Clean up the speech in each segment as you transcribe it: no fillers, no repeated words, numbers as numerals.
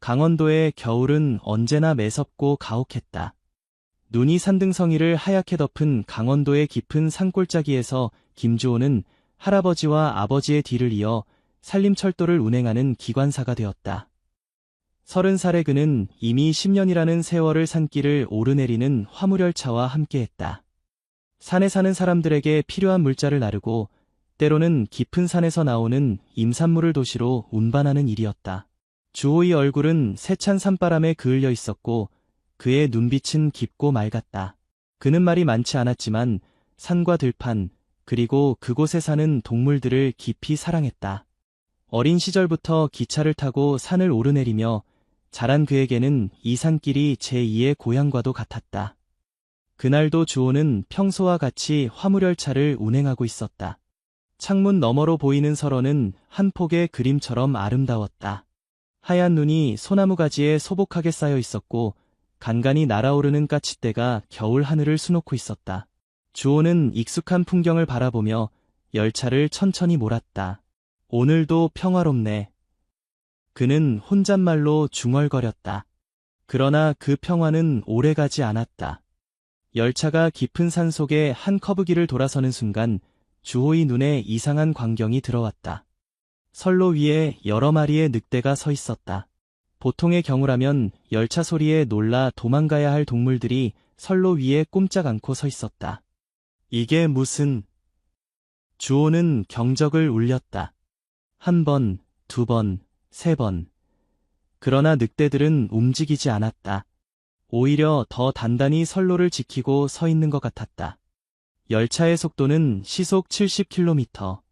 강원도의 겨울은 언제나 매섭고 가혹했다. 눈이 산등성이를 하얗게 덮은 강원도의 깊은 산골짜기에서 김주호는 할아버지와 아버지의 뒤를 이어 산림철도를 운행하는 기관사가 되었다. 30살의 그는 이미 10년이라는 세월을 산길을 오르내리는 화물열차와 함께했다. 산에 사는 사람들에게 필요한 물자를 나르고 때로는 깊은 산에서 나오는 임산물을 도시로 운반하는 일이었다. 주호의 얼굴은 세찬 산바람에 그을려 있었고 그의 눈빛은 깊고 맑았다. 그는 말이 많지 않았지만 산과 들판 그리고 그곳에 사는 동물들을 깊이 사랑했다. 어린 시절부터 기차를 타고 산을 오르내리며 자란 그에게는 이 산길이 제2의 고향과도 같았다. 그날도 주호는 평소와 같이 화물열차를 운행하고 있었다. 창문 너머로 보이는 설원은 한 폭의 그림처럼 아름다웠다. 하얀 눈이 소나무 가지에 소복하게 쌓여 있었고 간간히 날아오르는 까치떼가 겨울 하늘을 수놓고 있었다. 주호는 익숙한 풍경을 바라보며 열차를 천천히 몰았다. 오늘도 평화롭네. 그는 혼잣말로 중얼거렸다. 그러나 그 평화는 오래가지 않았다. 열차가 깊은 산 속의 한 커브길을 돌아서는 순간 주호의 눈에 이상한 광경이 들어왔다. 선로 위에 여러 마리의 늑대가 서 있었다. 보통의 경우라면 열차 소리에 놀라 도망가야 할 동물들이 선로 위에 꼼짝 않고 서 있었다. 이게 무슨... 주호는 경적을 울렸다. 1번, 2번, 3번. 그러나 늑대들은 움직이지 않았다. 오히려 더 단단히 선로를 지키고 서 있는 것 같았다. 열차의 속도는 시속 70km.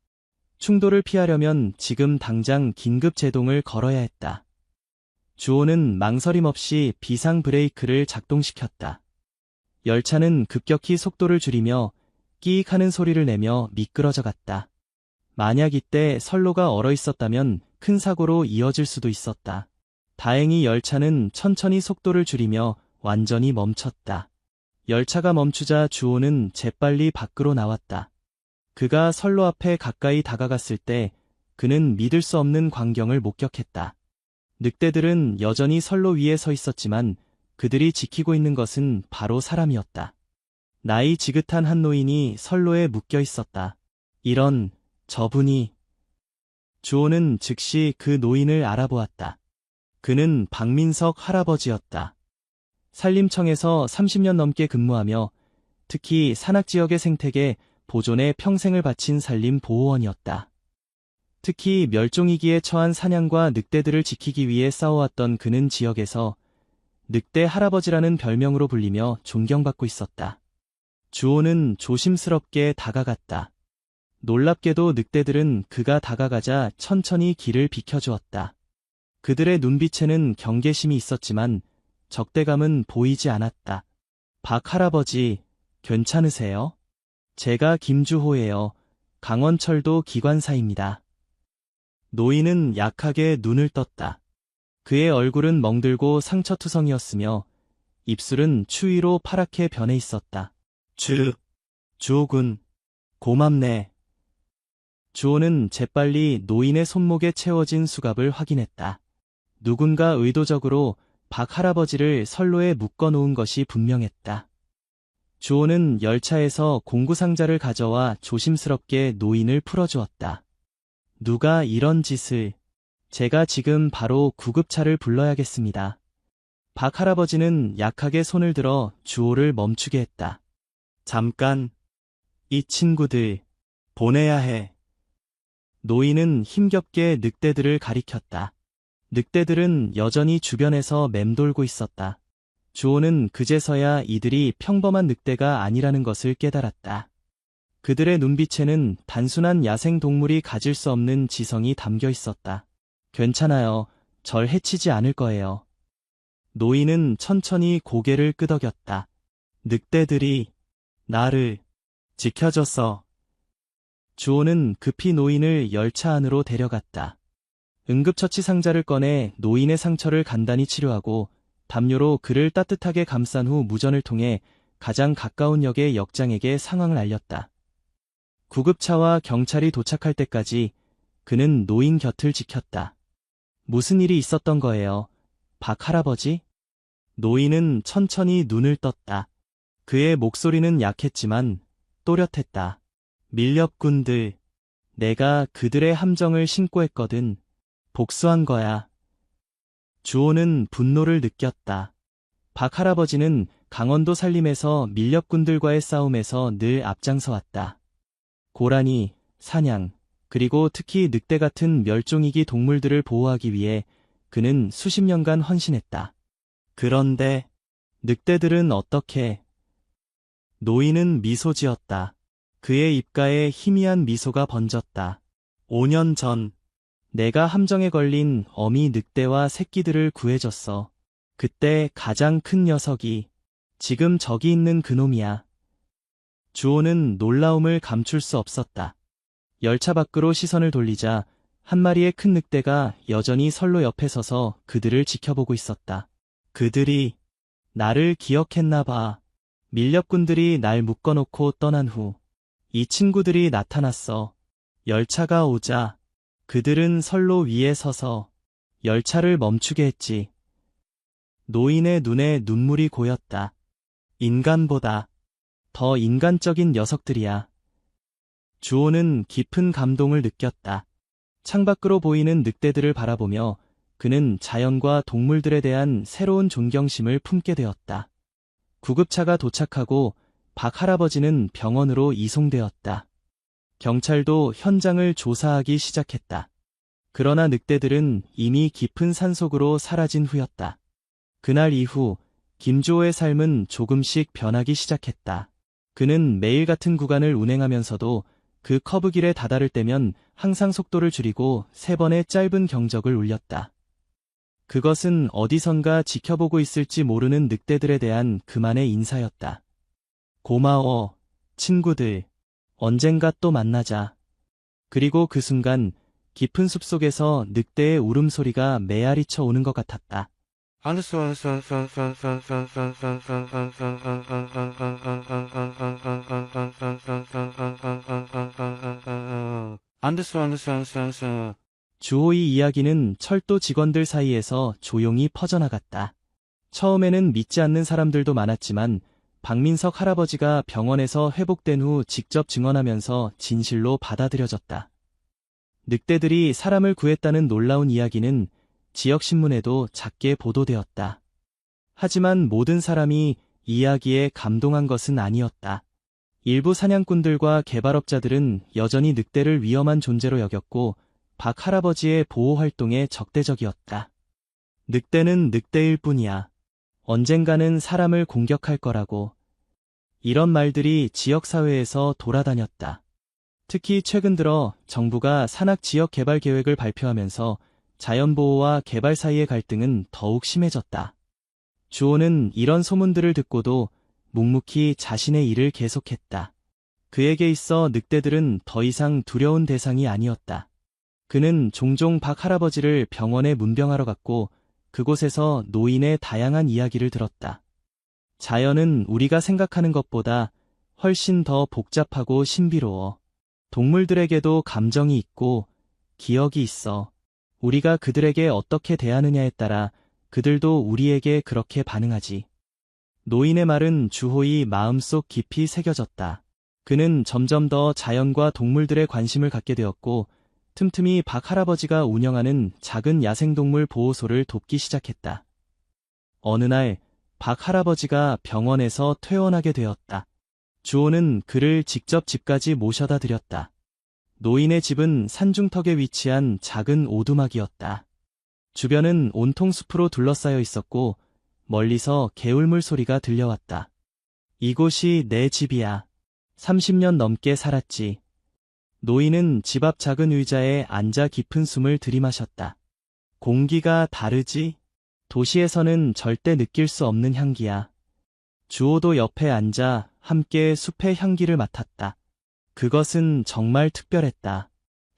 충돌을 피하려면 지금 당장 긴급 제동을 걸어야 했다. 주호는 망설임 없이 비상 브레이크를 작동시켰다. 열차는 급격히 속도를 줄이며 끼익 하는 소리를 내며 미끄러져 갔다. 만약 이때 선로가 얼어 있었다면 큰 사고로 이어질 수도 있었다. 다행히 열차는 천천히 속도를 줄이며 완전히 멈췄다. 열차가 멈추자 주호는 재빨리 밖으로 나왔다. 그가 선로 앞에 가까이 다가갔을 때 그는 믿을 수 없는 광경을 목격했다. 늑대들은 여전히 선로 위에 서 있었지만 그들이 지키고 있는 것은 바로 사람이었다. 나이 지긋한 한 노인이 선로에 묶여 있었다. 이런, 저분이... 주호는 즉시 그 노인을 알아보았다. 그는 박민석 할아버지였다. 산림청에서 30년 넘게 근무하며 특히 산악지역의 생태계 보존에 평생을 바친 산림보호원이었다. 특히 멸종위기에 처한 사냥과 늑대들을 지키기 위해 싸워왔던 그는 지역에서 늑대 할아버지라는 별명으로 불리며 존경받고 있었다. 주호는 조심스럽게 다가갔다. 놀랍게도 늑대들은 그가 다가가자 천천히 길을 비켜주었다. 그들의 눈빛에는 경계심이 있었지만 적대감은 보이지 않았다. 박 할아버지, 괜찮으세요? 제가 김주호예요. 강원철도 기관사입니다. 노인은 약하게 눈을 떴다. 그의 얼굴은 멍들고 상처투성이었으며 입술은 추위로 파랗게 변해 있었다. 주호군, 고맙네. 주호는 재빨리 노인의 손목에 채워진 수갑을 확인했다. 누군가 의도적으로 박 할아버지를 선로에 묶어놓은 것이 분명했다. 주호는 열차에서 공구상자를 가져와 조심스럽게 노인을 풀어주었다. 누가 이런 짓을... 제가 지금 바로 구급차를 불러야겠습니다. 박 할아버지는 약하게 손을 들어 주호를 멈추게 했다. 잠깐, 이 친구들 보내야 해. 노인은 힘겹게 늑대들을 가리켰다. 늑대들은 여전히 주변에서 맴돌고 있었다. 주호는 그제서야 이들이 평범한 늑대가 아니라는 것을 깨달았다. 그들의 눈빛에는 단순한 야생동물이 가질 수 없는 지성이 담겨 있었다. 괜찮아요. 절 해치지 않을 거예요. 노인은 천천히 고개를 끄덕였다. 늑대들이 나를 지켜줬어. 주호는 급히 노인을 열차 안으로 데려갔다. 응급처치 상자를 꺼내 노인의 상처를 간단히 치료하고 담요로 그를 따뜻하게 감싼 후 무전을 통해 가장 가까운 역의 역장에게 상황을 알렸다. 구급차와 경찰이 도착할 때까지 그는 노인 곁을 지켰다. 무슨 일이 있었던 거예요? 박 할아버지? 노인은 천천히 눈을 떴다. 그의 목소리는 약했지만 또렷했다. 밀렵꾼들, 내가 그들의 함정을 신고했거든. 복수한 거야. 주호는 분노를 느꼈다. 박 할아버지는 강원도 산림에서 밀렵꾼들과의 싸움에서 늘 앞장서 왔다. 고라니, 사냥, 그리고 특히 늑대 같은 멸종위기 동물들을 보호하기 위해 그는 수십 년간 헌신했다. 그런데 늑대들은 어떻게? 노인은 미소 지었다. 그의 입가에 희미한 미소가 번졌다. 5년 전, 내가 함정에 걸린 어미 늑대와 새끼들을 구해줬어. 그때 가장 큰 녀석이 지금 저기 있는 그놈이야. 주호는 놀라움을 감출 수 없었다. 열차 밖으로 시선을 돌리자 한 마리의 큰 늑대가 여전히 선로 옆에 서서 그들을 지켜보고 있었다. 그들이 나를 기억했나 봐. 밀렵꾼들이 날 묶어놓고 떠난 후 이 친구들이 나타났어. 열차가 오자 그들은 선로 위에 서서 열차를 멈추게 했지. 노인의 눈에 눈물이 고였다. 인간보다 더 인간적인 녀석들이야. 주호는 깊은 감동을 느꼈다. 창밖으로 보이는 늑대들을 바라보며 그는 자연과 동물들에 대한 새로운 존경심을 품게 되었다. 구급차가 도착하고 박 할아버지는 병원으로 이송되었다. 경찰도 현장을 조사하기 시작했다. 그러나 늑대들은 이미 깊은 산속으로 사라진 후였다. 그날 이후 김주호의 삶은 조금씩 변하기 시작했다. 그는 매일 같은 구간을 운행하면서도 그 커브길에 다다를 때면 항상 속도를 줄이고 3번의 짧은 경적을 울렸다. 그것은 어디선가 지켜보고 있을지 모르는 늑대들에 대한 그만의 인사였다. 고마워, 친구들. 언젠가 또 만나자. 그리고 그 순간 깊은 숲속에서 늑대의 울음소리가 메아리쳐 오는 것 같았다. 주호의 이야기는 철도 직원들 사이에서 조용히 퍼져나갔다. 처음에는 믿지 않는 사람들도 많았지만 박민석 할아버지가 병원에서 회복된 후 직접 증언하면서 진실로 받아들여졌다. 늑대들이 사람을 구했다는 놀라운 이야기는 지역신문에도 작게 보도되었다. 하지만 모든 사람이 이야기에 감동한 것은 아니었다. 일부 사냥꾼들과 개발업자들은 여전히 늑대를 위험한 존재로 여겼고 박 할아버지의 보호 활동에 적대적이었다. 늑대는 늑대일 뿐이야. 언젠가는 사람을 공격할 거라고. 이런 말들이 지역사회에서 돌아다녔다. 특히 최근 들어 정부가 산악 지역 개발 계획을 발표하면서 자연보호와 개발 사이의 갈등은 더욱 심해졌다. 주호는 이런 소문들을 듣고도 묵묵히 자신의 일을 계속했다. 그에게 있어 늑대들은 더 이상 두려운 대상이 아니었다. 그는 종종 박 할아버지를 병원에 문병하러 갔고 그곳에서 노인의 다양한 이야기를 들었다. 자연은 우리가 생각하는 것보다 훨씬 더 복잡하고 신비로워. 동물들에게도 감정이 있고 기억이 있어. 우리가 그들에게 어떻게 대하느냐에 따라 그들도 우리에게 그렇게 반응하지. 노인의 말은 주호의 마음속 깊이 새겨졌다. 그는 점점 더 자연과 동물들의 관심을 갖게 되었고 틈틈이 박 할아버지가 운영하는 작은 야생동물 보호소를 돕기 시작했다. 어느 날 박 할아버지가 병원에서 퇴원하게 되었다. 주호는 그를 직접 집까지 모셔다 드렸다. 노인의 집은 산중턱에 위치한 작은 오두막이었다. 주변은 온통 숲으로 둘러싸여 있었고 멀리서 개울물 소리가 들려왔다. 이곳이 내 집이야. 30년 넘게 살았지. 노인은 집 앞 작은 의자에 앉아 깊은 숨을 들이마셨다. 공기가 다르지? 도시에서는 절대 느낄 수 없는 향기야. 주호도 옆에 앉아 함께 숲의 향기를 맡았다. 그것은 정말 특별했다.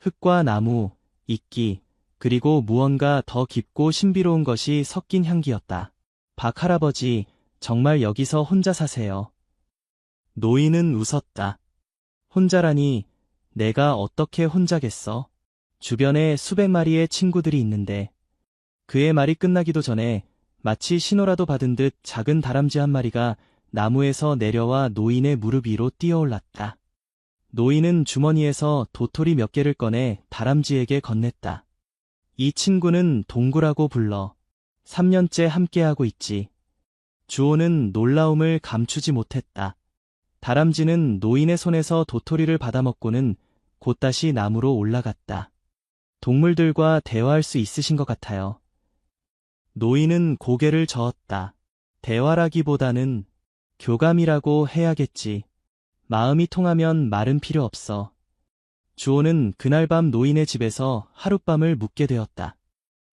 흙과 나무, 이끼, 그리고 무언가 더 깊고 신비로운 것이 섞인 향기였다. 박 할아버지, 정말 여기서 혼자 사세요. 노인은 웃었다. 혼자라니, 내가 어떻게 혼자겠어? 주변에 수백 마리의 친구들이 있는데. 그의 말이 끝나기도 전에 마치 신호라도 받은 듯 작은 다람쥐 한 마리가 나무에서 내려와 노인의 무릎 위로 뛰어올랐다. 노인은 주머니에서 도토리 몇 개를 꺼내 다람쥐에게 건넸다. 이 친구는 동구라고 불러. 3년째 함께하고 있지. 주호는 놀라움을 감추지 못했다. 다람쥐는 노인의 손에서 도토리를 받아먹고는 곧 다시 나무로 올라갔다. 동물들과 대화할 수 있으신 것 같아요. 노인은 고개를 저었다. 대화라기보다는 교감이라고 해야겠지. 마음이 통하면 말은 필요 없어. 주호는 그날 밤 노인의 집에서 하룻밤을 묵게 되었다.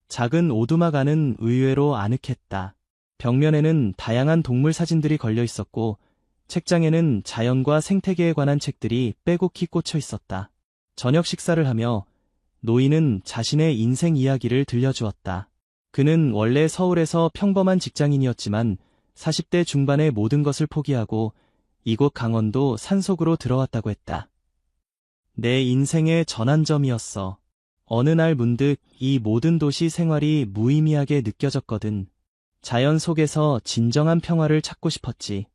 작은 오두막 안은 의외로 아늑했다. 벽면에는 다양한 동물 사진들이 걸려 있었고 책장에는 자연과 생태계에 관한 책들이 빼곡히 꽂혀 있었다. 저녁 식사를 하며 노인은 자신의 인생 이야기를 들려주었다. 그는 원래 서울에서 평범한 직장인이었지만 40대 중반의 모든 것을 포기하고 이곳 강원도 산속으로 들어왔다고 했다. 내 인생의 전환점이었어. 어느 날 문득 이 모든 도시 생활이 무의미하게 느껴졌거든. 자연 속에서 진정한 평화를 찾고 싶었지.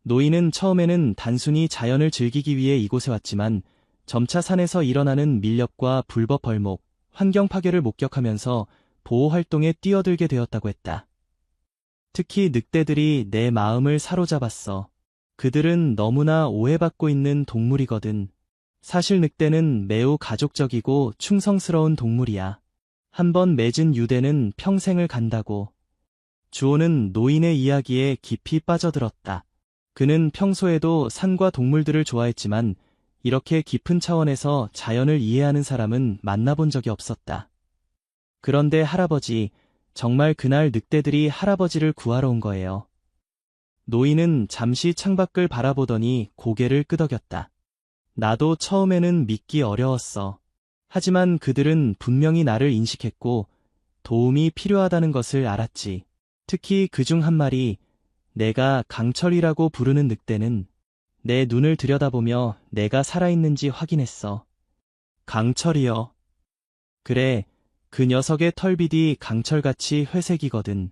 노인은 처음에는 단순히 자연을 즐기기 위해 이곳에 왔지만 점차 산에서 일어나는 밀렵과 불법 벌목, 환경 파괴를 목격하면서 보호 활동에 뛰어들게 되었다고 했다. 특히 늑대들이 내 마음을 사로잡았어. 그들은 너무나 오해받고 있는 동물이거든. 사실 늑대는 매우 가족적이고 충성스러운 동물이야. 한번 맺은 유대는 평생을 간다고. 주호는 노인의 이야기에 깊이 빠져들었다. 그는 평소에도 산과 동물들을 좋아했지만 이렇게 깊은 차원에서 자연을 이해하는 사람은 만나본 적이 없었다. 그런데 할아버지, 정말 그날 늑대들이 할아버지를 구하러 온 거예요. 노인은 잠시 창밖을 바라보더니 고개를 끄덕였다. 나도 처음에는 믿기 어려웠어. 하지만 그들은 분명히 나를 인식했고 도움이 필요하다는 것을 알았지. 특히 그중 한 마리, 내가 강철이라고 부르는 늑대는 내 눈을 들여다보며 내가 살아있는지 확인했어. 강철이여. 그래, 그 녀석의 털빛이 강철같이 회색이거든.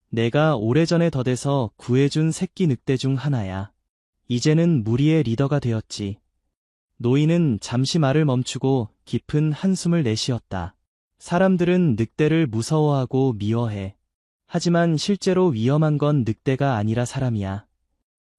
내가 오래전에 덫에서 구해준 새끼 늑대 중 하나야. 이제는 무리의 리더가 되었지. 노인은 잠시 말을 멈추고 깊은 한숨을 내쉬었다. 사람들은 늑대를 무서워하고 미워해. 하지만 실제로 위험한 건 늑대가 아니라 사람이야.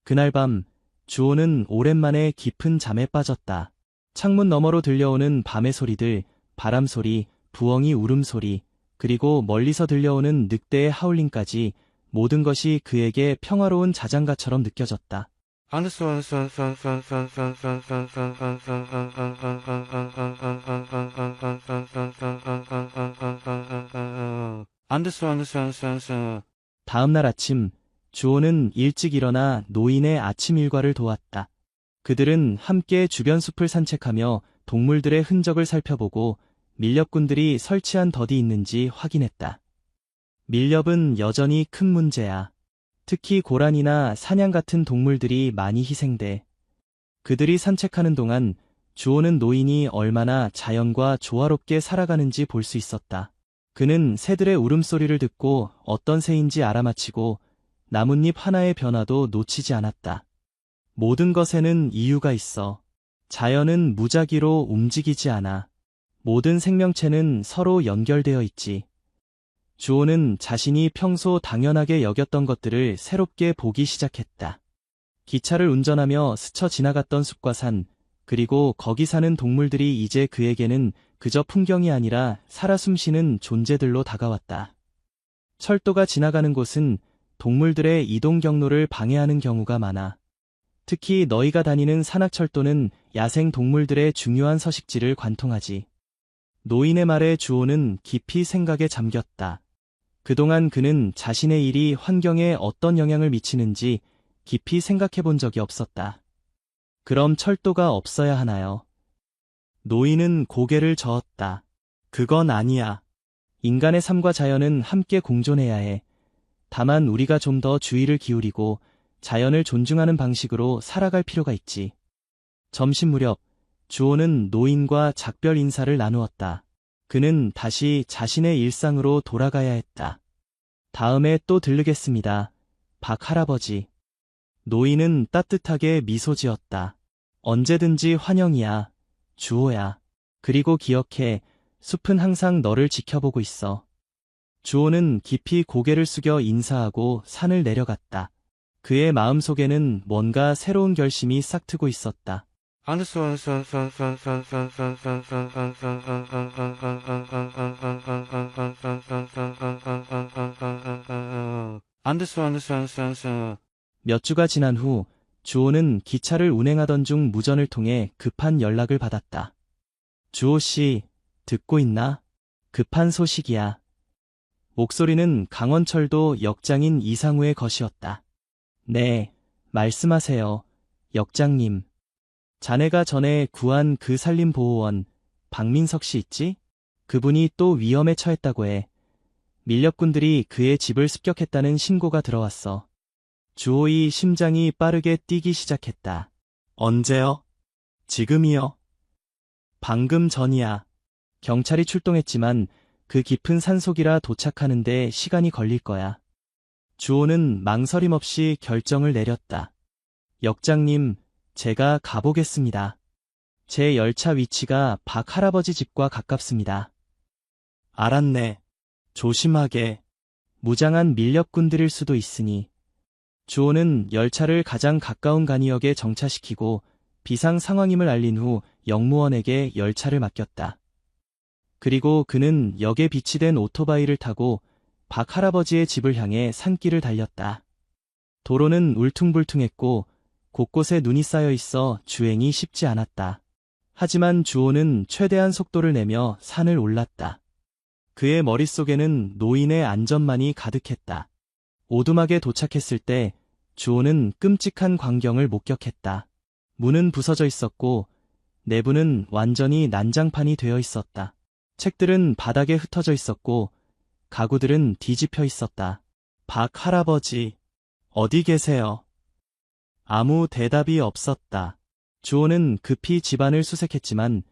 그날 밤, 주호는 오랜만에 깊은 잠에 빠졌다. 창문 너머로 들려오는 밤의 소리들, 바람소리, 부엉이 울음소리, 그리고 멀리서 들려오는 늑대의 하울링까지 모든 것이 그에게 평화로운 자장가처럼 느껴졌다. 다음날 아침, 주호는 일찍 일어나 노인의 아침 일과를 도왔다. 그들은 함께 주변 숲을 산책하며 동물들의 흔적을 살펴보고 밀렵꾼들이 설치한 덫이 있는지 확인했다. 밀렵은 여전히 큰 문제야. 특히 고란이나 사냥 같은 동물들이 많이 희생돼. 그들이 산책하는 동안 주호는 노인이 얼마나 자연과 조화롭게 살아가는지 볼 수 있었다. 그는 새들의 울음소리를 듣고 어떤 새인지 알아맞히고 나뭇잎 하나의 변화도 놓치지 않았다. 모든 것에는 이유가 있어. 자연은 무작위로 움직이지 않아. 모든 생명체는 서로 연결되어 있지. 주호는 자신이 평소 당연하게 여겼던 것들을 새롭게 보기 시작했다. 기차를 운전하며 스쳐 지나갔던 숲과 산, 그리고 거기 사는 동물들이 이제 그에게는 그저 풍경이 아니라 살아 숨쉬는 존재들로 다가왔다. 철도가 지나가는 곳은 동물들의 이동 경로를 방해하는 경우가 많아. 특히 너희가 다니는 산악철도는 야생 동물들의 중요한 서식지를 관통하지. 노인의 말에 주호는 깊이 생각에 잠겼다. 그동안 그는 자신의 일이 환경에 어떤 영향을 미치는지 깊이 생각해 본 적이 없었다. 그럼 철도가 없어야 하나요? 노인은 고개를 저었다. 그건 아니야. 인간의 삶과 자연은 함께 공존해야 해. 다만 우리가 좀 더 주의를 기울이고 자연을 존중하는 방식으로 살아갈 필요가 있지. 점심 무렵, 주호는 노인과 작별 인사를 나누었다. 그는 다시 자신의 일상으로 돌아가야 했다. 다음에 또 들르겠습니다. 박 할아버지. 노인은 따뜻하게 미소 지었다. 언제든지 환영이야, 주호야. 그리고 기억해, 숲은 항상 너를 지켜보고 있어. 주호는 깊이 고개를 숙여 인사하고 산을 내려갔다. 그의 마음속에는 뭔가 새로운 결심이 싹트고 있었다. 몇 주가 지난 후 주호는 기차를 운행하던 중 무전을 통해 급한 연락을 받았다. 주호 씨, 듣고 있나? 급한 소식이야. 목소리는 강원철도 역장인 이상우의 것이었다. 네, 말씀하세요, 역장님. 자네가 전에 구한 그 산림보호원, 박민석 씨 있지? 그분이 또 위험에 처했다고 해. 밀렵꾼들이 그의 집을 습격했다는 신고가 들어왔어. 주호의 심장이 빠르게 뛰기 시작했다. 언제요? 지금이요? 방금 전이야. 경찰이 출동했지만 그 깊은 산속이라 도착하는데 시간이 걸릴 거야. 주호는 망설임 없이 결정을 내렸다. 역장님, 제가 가보겠습니다. 제 열차 위치가 박 할아버지 집과 가깝습니다. 알았네. 조심하게. 무장한 밀렵꾼들일 수도 있으니. 주호는 열차를 가장 가까운 간이역에 정차시키고 비상 상황임을 알린 후 역무원에게 열차를 맡겼다. 그리고 그는 역에 비치된 오토바이를 타고 박 할아버지의 집을 향해 산길을 달렸다. 도로는 울퉁불퉁했고 곳곳에 눈이 쌓여 있어 주행이 쉽지 않았다. 하지만 주호는 최대한 속도를 내며 산을 올랐다. 그의 머릿속에는 노인의 안전만이 가득했다. 오두막에 도착했을 때 주호는 끔찍한 광경을 목격했다. 문은 부서져 있었고 내부는 완전히 난장판이 되어 있었다. 책들은 바닥에 흩어져 있었고 가구들은 뒤집혀 있었다. 박 할아버지, 어디 계세요? 아무 대답이 없었다. 주호는 급히 집안을 수색했지만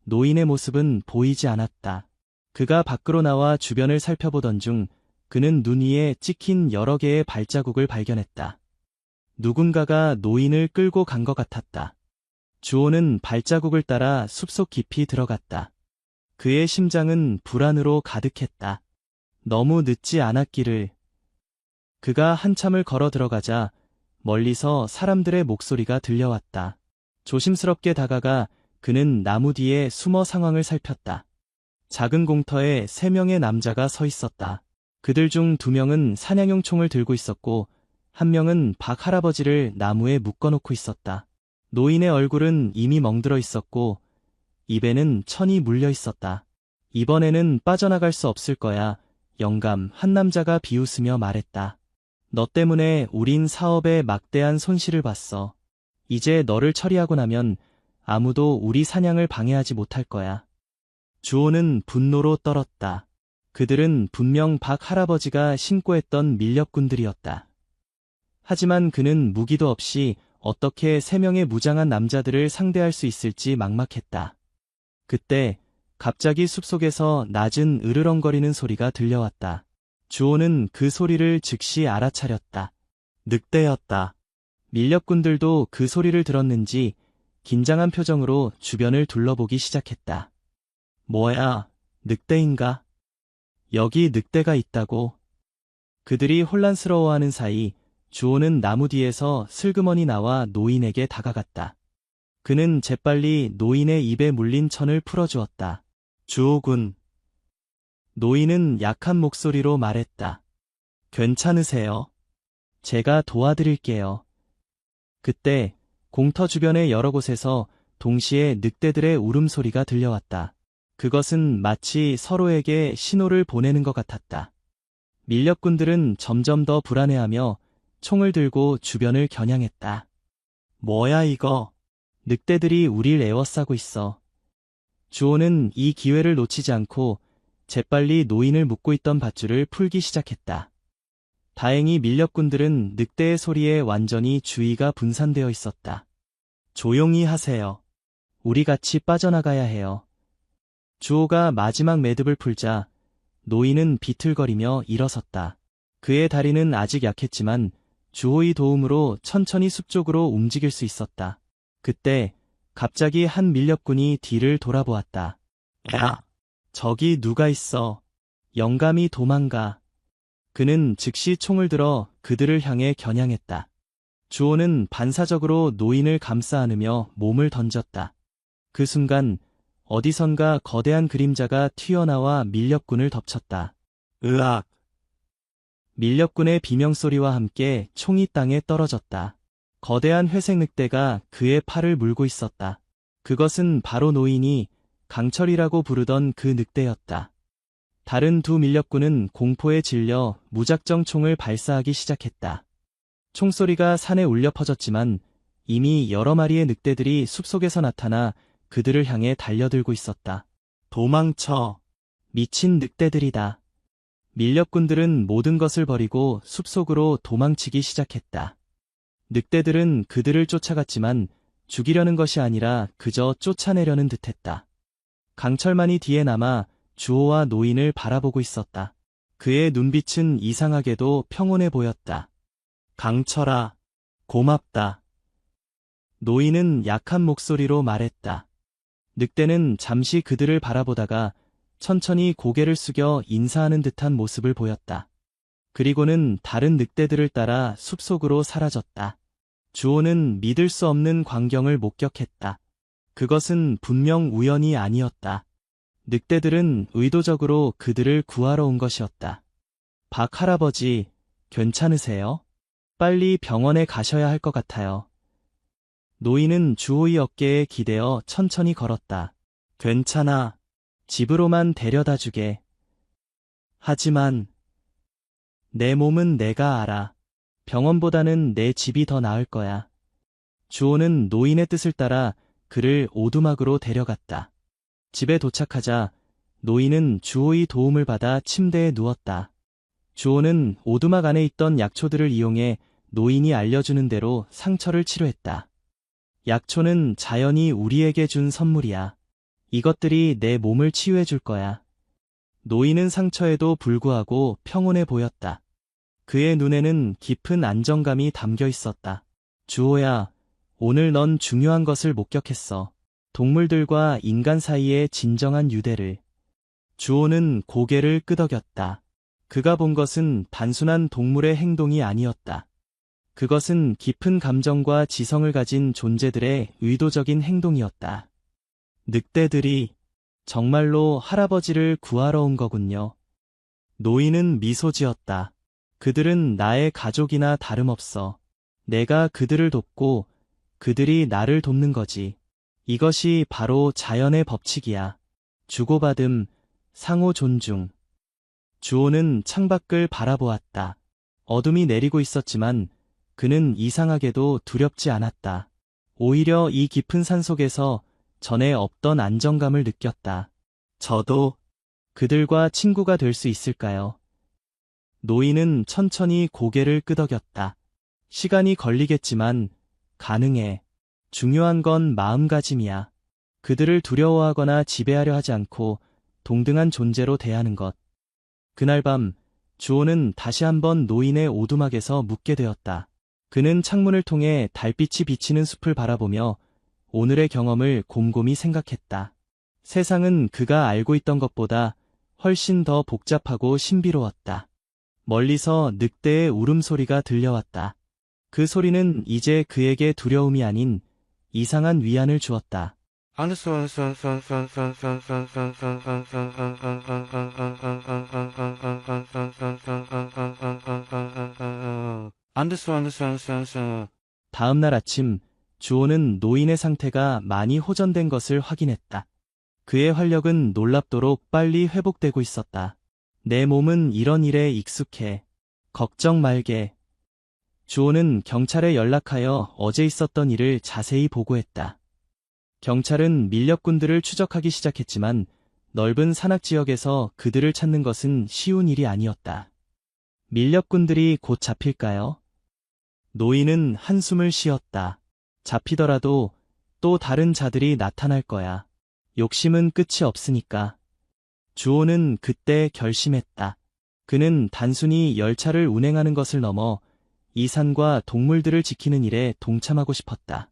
노인의 모습은 보이지 않았다. 그가 밖으로 나와 주변을 살펴보던 중 그는 눈 위에 찍힌 여러 개의 발자국을 발견했다. 누군가가 노인을 끌고 간 것 같았다. 주호는 발자국을 따라 숲속 깊이 들어갔다. 그의 심장은 불안으로 가득했다. 너무 늦지 않았기를. 그가 한참을 걸어 들어가자 멀리서 사람들의 목소리가 들려왔다. 조심스럽게 다가가 그는 나무 뒤에 숨어 상황을 살폈다. 작은 공터에 3명의 남자가 서 있었다. 그들 중 2명은 사냥용 총을 들고 있었고 1명은 박 할아버지를 나무에 묶어놓고 있었다. 노인의 얼굴은 이미 멍들어 있었고 입에는 천이 물려 있었다. 이번에는 빠져나갈 수 없을 거야. 영감 한 남자가 비웃으며 말했다. 너 때문에 우린 사업에 막대한 손실을 봤어. 이제 너를 처리하고 나면 아무도 우리 사냥을 방해하지 못할 거야. 주호는 분노로 떨었다. 그들은 분명 박 할아버지가 신고했던 밀렵꾼들이었다. 하지만 그는 무기도 없이 어떻게 3명의 무장한 남자들을 상대할 수 있을지 막막했다. 그때 갑자기 숲속에서 낮은 으르렁거리는 소리가 들려왔다. 주호는 그 소리를 즉시 알아차렸다. 늑대였다. 밀렵꾼들도 그 소리를 들었는지 긴장한 표정으로 주변을 둘러보기 시작했다. 뭐야, 늑대인가? 여기 늑대가 있다고. 그들이 혼란스러워하는 사이 주호는 나무 뒤에서 슬그머니 나와 노인에게 다가갔다. 그는 재빨리 노인의 입에 물린 천을 풀어주었다. 주호군. 노인은 약한 목소리로 말했다. 괜찮으세요? 제가 도와드릴게요. 그때 공터 주변의 여러 곳에서 동시에 늑대들의 울음소리가 들려왔다. 그것은 마치 서로에게 신호를 보내는 것 같았다. 밀렵꾼들은 점점 더 불안해하며 총을 들고 주변을 겨냥했다. 뭐야 이거? 늑대들이 우릴 에워싸고 있어. 주호는 이 기회를 놓치지 않고 재빨리 노인을 묶고 있던 밧줄을 풀기 시작했다. 다행히 밀렵꾼들은 늑대의 소리에 완전히 주의가 분산되어 있었다. 조용히 하세요. 우리 같이 빠져나가야 해요. 주호가 마지막 매듭을 풀자 노인은 비틀거리며 일어섰다. 그의 다리는 아직 약했지만 주호의 도움으로 천천히 숲 쪽으로 움직일 수 있었다. 그때 갑자기 한 밀렵꾼이 뒤를 돌아보았다. 야, 저기 누가 있어? 영감이 도망가. 그는 즉시 총을 들어 그들을 향해 겨냥했다. 주호는 반사적으로 노인을 감싸 안으며 몸을 던졌다. 그 순간 어디선가 거대한 그림자가 튀어나와 밀렵꾼을 덮쳤다. 으악! 밀렵꾼의 비명소리와 함께 총이 땅에 떨어졌다. 거대한 회색 늑대가 그의 팔을 물고 있었다. 그것은 바로 노인이 강철이라고 부르던 그 늑대였다. 다른 두 밀렵꾼은 공포에 질려 무작정 총을 발사하기 시작했다. 총소리가 산에 울려 퍼졌지만 이미 여러 마리의 늑대들이 숲속에서 나타나 그들을 향해 달려들고 있었다. 도망쳐! 미친 늑대들이다. 밀렵꾼들은 모든 것을 버리고 숲속으로 도망치기 시작했다. 늑대들은 그들을 쫓아갔지만 죽이려는 것이 아니라 그저 쫓아내려는 듯했다. 강철만이 뒤에 남아 주호와 노인을 바라보고 있었다. 그의 눈빛은 이상하게도 평온해 보였다. 강철아, 고맙다. 노인은 약한 목소리로 말했다. 늑대는 잠시 그들을 바라보다가 천천히 고개를 숙여 인사하는 듯한 모습을 보였다. 그리고는 다른 늑대들을 따라 숲속으로 사라졌다. 주호는 믿을 수 없는 광경을 목격했다. 그것은 분명 우연이 아니었다. 늑대들은 의도적으로 그들을 구하러 온 것이었다. 박 할아버지, 괜찮으세요? 빨리 병원에 가셔야 할 것 같아요. 노인은 주호의 어깨에 기대어 천천히 걸었다. 괜찮아. 집으로만 데려다 주게. 하지만 내 몸은 내가 알아. 병원보다는 내 집이 더 나을 거야. 주호는 노인의 뜻을 따라 그를 오두막으로 데려갔다. 집에 도착하자 노인은 주호의 도움을 받아 침대에 누웠다. 주호는 오두막 안에 있던 약초들을 이용해 노인이 알려주는 대로 상처를 치료했다. 약초는 자연이 우리에게 준 선물이야. 이것들이 내 몸을 치유해 줄 거야. 노인은 상처에도 불구하고 평온해 보였다. 그의 눈에는 깊은 안정감이 담겨 있었다. 주호야, 오늘 넌 중요한 것을 목격했어. 동물들과 인간 사이의 진정한 유대를. 주호는 고개를 끄덕였다. 그가 본 것은 단순한 동물의 행동이 아니었다. 그것은 깊은 감정과 지성을 가진 존재들의 의도적인 행동이었다. 늑대들이 정말로 할아버지를 구하러 온 거군요. 노인은 미소 지었다. 그들은 나의 가족이나 다름없어. 내가 그들을 돕고 그들이 나를 돕는 거지. 이것이 바로 자연의 법칙이야. 주고받음, 상호 존중. 주호는 창밖을 바라보았다. 어둠이 내리고 있었지만 그는 이상하게도 두렵지 않았다. 오히려 이 깊은 산속에서 전에 없던 안정감을 느꼈다. 저도 그들과 친구가 될 수 있을까요? 노인은 천천히 고개를 끄덕였다. 시간이 걸리겠지만 가능해. 중요한 건 마음가짐이야. 그들을 두려워하거나 지배하려 하지 않고 동등한 존재로 대하는 것. 그날 밤 주호는 다시 한번 노인의 오두막에서 묵게 되었다. 그는 창문을 통해 달빛이 비치는 숲을 바라보며 오늘의 경험을 곰곰이 생각했다. 세상은 그가 알고 있던 것보다 훨씬 더 복잡하고 신비로웠다. 멀리서 늑대의 울음소리가 들려왔다. 그 소리는 이제 그에게 두려움이 아닌 이상한 위안을 주었다. 다음 날 아침 주호는 노인의 상태가 많이 호전된 것을 확인했다. 그의 활력은 놀랍도록 빨리 회복되고 있었다. 내 몸은 이런 일에 익숙해. 걱정 말게. 주호는 경찰에 연락하여 어제 있었던 일을 자세히 보고했다. 경찰은 밀렵꾼들을 추적하기 시작했지만 넓은 산악 지역에서 그들을 찾는 것은 쉬운 일이 아니었다. 밀렵꾼들이 곧 잡힐까요? 노인은 한숨을 쉬었다. 잡히더라도 또 다른 자들이 나타날 거야. 욕심은 끝이 없으니까. 주호는 그때 결심했다. 그는 단순히 열차를 운행하는 것을 넘어 이 산과 동물들을 지키는 일에 동참하고 싶었다.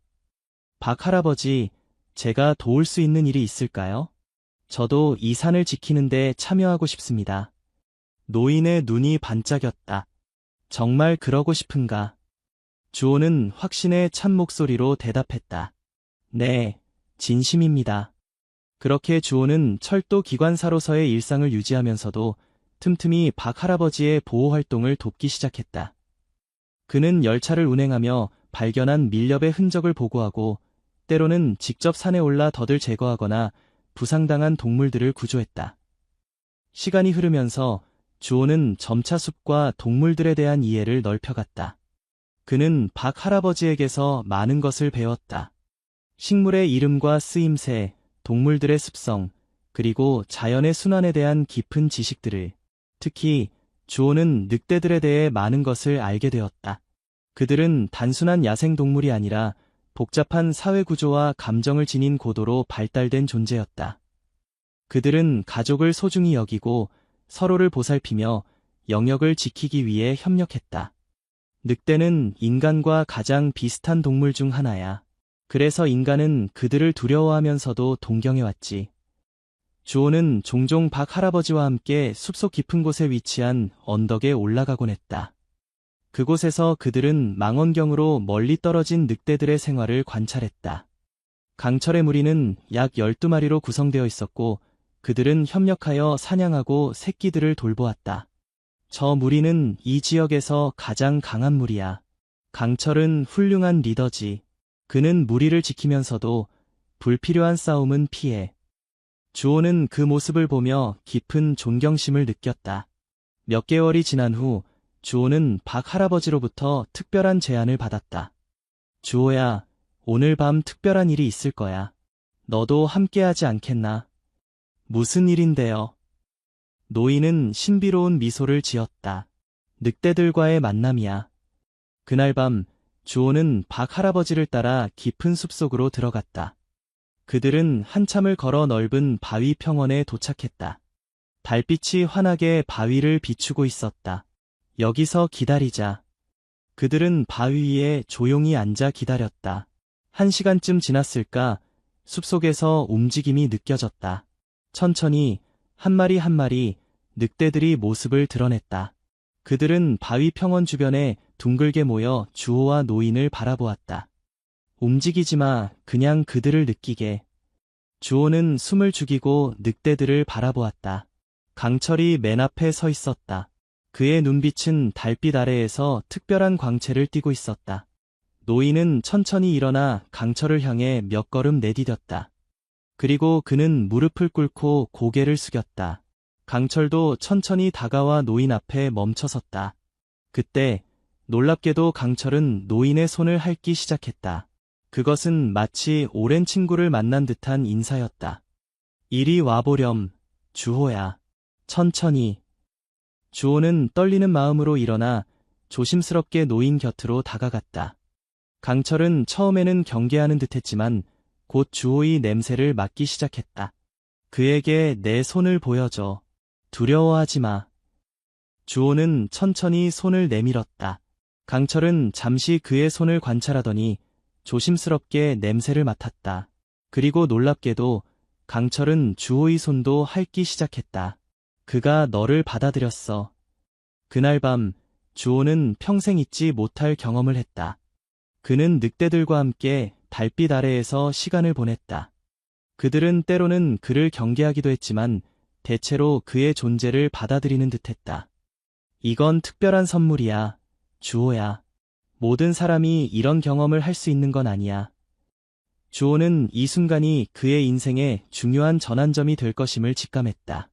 박 할아버지, 제가 도울 수 있는 일이 있을까요? 저도 이 산을 지키는데 참여하고 싶습니다. 노인의 눈이 반짝였다. 정말 그러고 싶은가? 주호는 확신에 찬 목소리로 대답했다. 네, 진심입니다. 그렇게 주호는 철도 기관사로서의 일상을 유지하면서도 틈틈이 박 할아버지의 보호 활동을 돕기 시작했다. 그는 열차를 운행하며 발견한 밀렵의 흔적을 보고하고 때로는 직접 산에 올라 덫을 제거하거나 부상당한 동물들을 구조했다. 시간이 흐르면서 주호는 점차 숲과 동물들에 대한 이해를 넓혀갔다. 그는 박 할아버지에게서 많은 것을 배웠다. 식물의 이름과 쓰임새, 동물들의 습성, 그리고 자연의 순환에 대한 깊은 지식들을, 특히 주호는 늑대들에 대해 많은 것을 알게 되었다. 그들은 단순한 야생동물이 아니라 복잡한 사회구조와 감정을 지닌 고도로 발달된 존재였다. 그들은 가족을 소중히 여기고 서로를 보살피며 영역을 지키기 위해 협력했다. 늑대는 인간과 가장 비슷한 동물 중 하나야. 그래서 인간은 그들을 두려워하면서도 동경해왔지. 주호는 종종 박 할아버지와 함께 숲속 깊은 곳에 위치한 언덕에 올라가곤 했다. 그곳에서 그들은 망원경으로 멀리 떨어진 늑대들의 생활을 관찰했다. 강철의 무리는 약 12마리로 구성되어 있었고 그들은 협력하여 사냥하고 새끼들을 돌보았다. 저 무리는 이 지역에서 가장 강한 무리야. 강철은 훌륭한 리더지. 그는 무리를 지키면서도 불필요한 싸움은 피해. 주호는 그 모습을 보며 깊은 존경심을 느꼈다. 몇 개월이 지난 후 주호는 박 할아버지로부터 특별한 제안을 받았다. 주호야, 오늘 밤 특별한 일이 있을 거야. 너도 함께하지 않겠나? 무슨 일인데요? 노인은 신비로운 미소를 지었다. 늑대들과의 만남이야. 그날 밤 주호는 박 할아버지를 따라 깊은 숲속으로 들어갔다. 그들은 한참을 걸어 넓은 바위 평원에 도착했다. 달빛이 환하게 바위를 비추고 있었다. 여기서 기다리자. 그들은 바위 위에 조용히 앉아 기다렸다. 1시간쯤 지났을까 숲속에서 움직임이 느껴졌다. 천천히 한 마리 한 마리 늑대들이 모습을 드러냈다. 그들은 바위 평원 주변에 둥글게 모여 주호와 노인을 바라보았다. 움직이지 마, 그냥 그들을 느끼게. 주호는 숨을 죽이고 늑대들을 바라보았다. 강철이 맨 앞에 서 있었다. 그의 눈빛은 달빛 아래에서 특별한 광채를 띠고 있었다. 노인은 천천히 일어나 강철을 향해 몇 걸음 내디뎠다. 그리고 그는 무릎을 꿇고 고개를 숙였다. 강철도 천천히 다가와 노인 앞에 멈춰섰다. 그때 놀랍게도 강철은 노인의 손을 핥기 시작했다. 그것은 마치 오랜 친구를 만난 듯한 인사였다. 이리 와보렴, 주호야. 천천히. 주호는 떨리는 마음으로 일어나 조심스럽게 노인 곁으로 다가갔다. 강철은 처음에는 경계하는 듯했지만 곧 주호의 냄새를 맡기 시작했다. 그에게 내 손을 보여줘. 두려워하지 마. 주호는 천천히 손을 내밀었다. 강철은 잠시 그의 손을 관찰하더니 조심스럽게 냄새를 맡았다. 그리고 놀랍게도 강철은 주호의 손도 핥기 시작했다. 그가 너를 받아들였어. 그날 밤 주호는 평생 잊지 못할 경험을 했다. 그는 늑대들과 함께 달빛 아래에서 시간을 보냈다. 그들은 때로는 그를 경계하기도 했지만 대체로 그의 존재를 받아들이는 듯했다. 이건 특별한 선물이야, 주호야. 모든 사람이 이런 경험을 할 수 있는 건 아니야. 주호는 이 순간이 그의 인생의 중요한 전환점이 될 것임을 직감했다.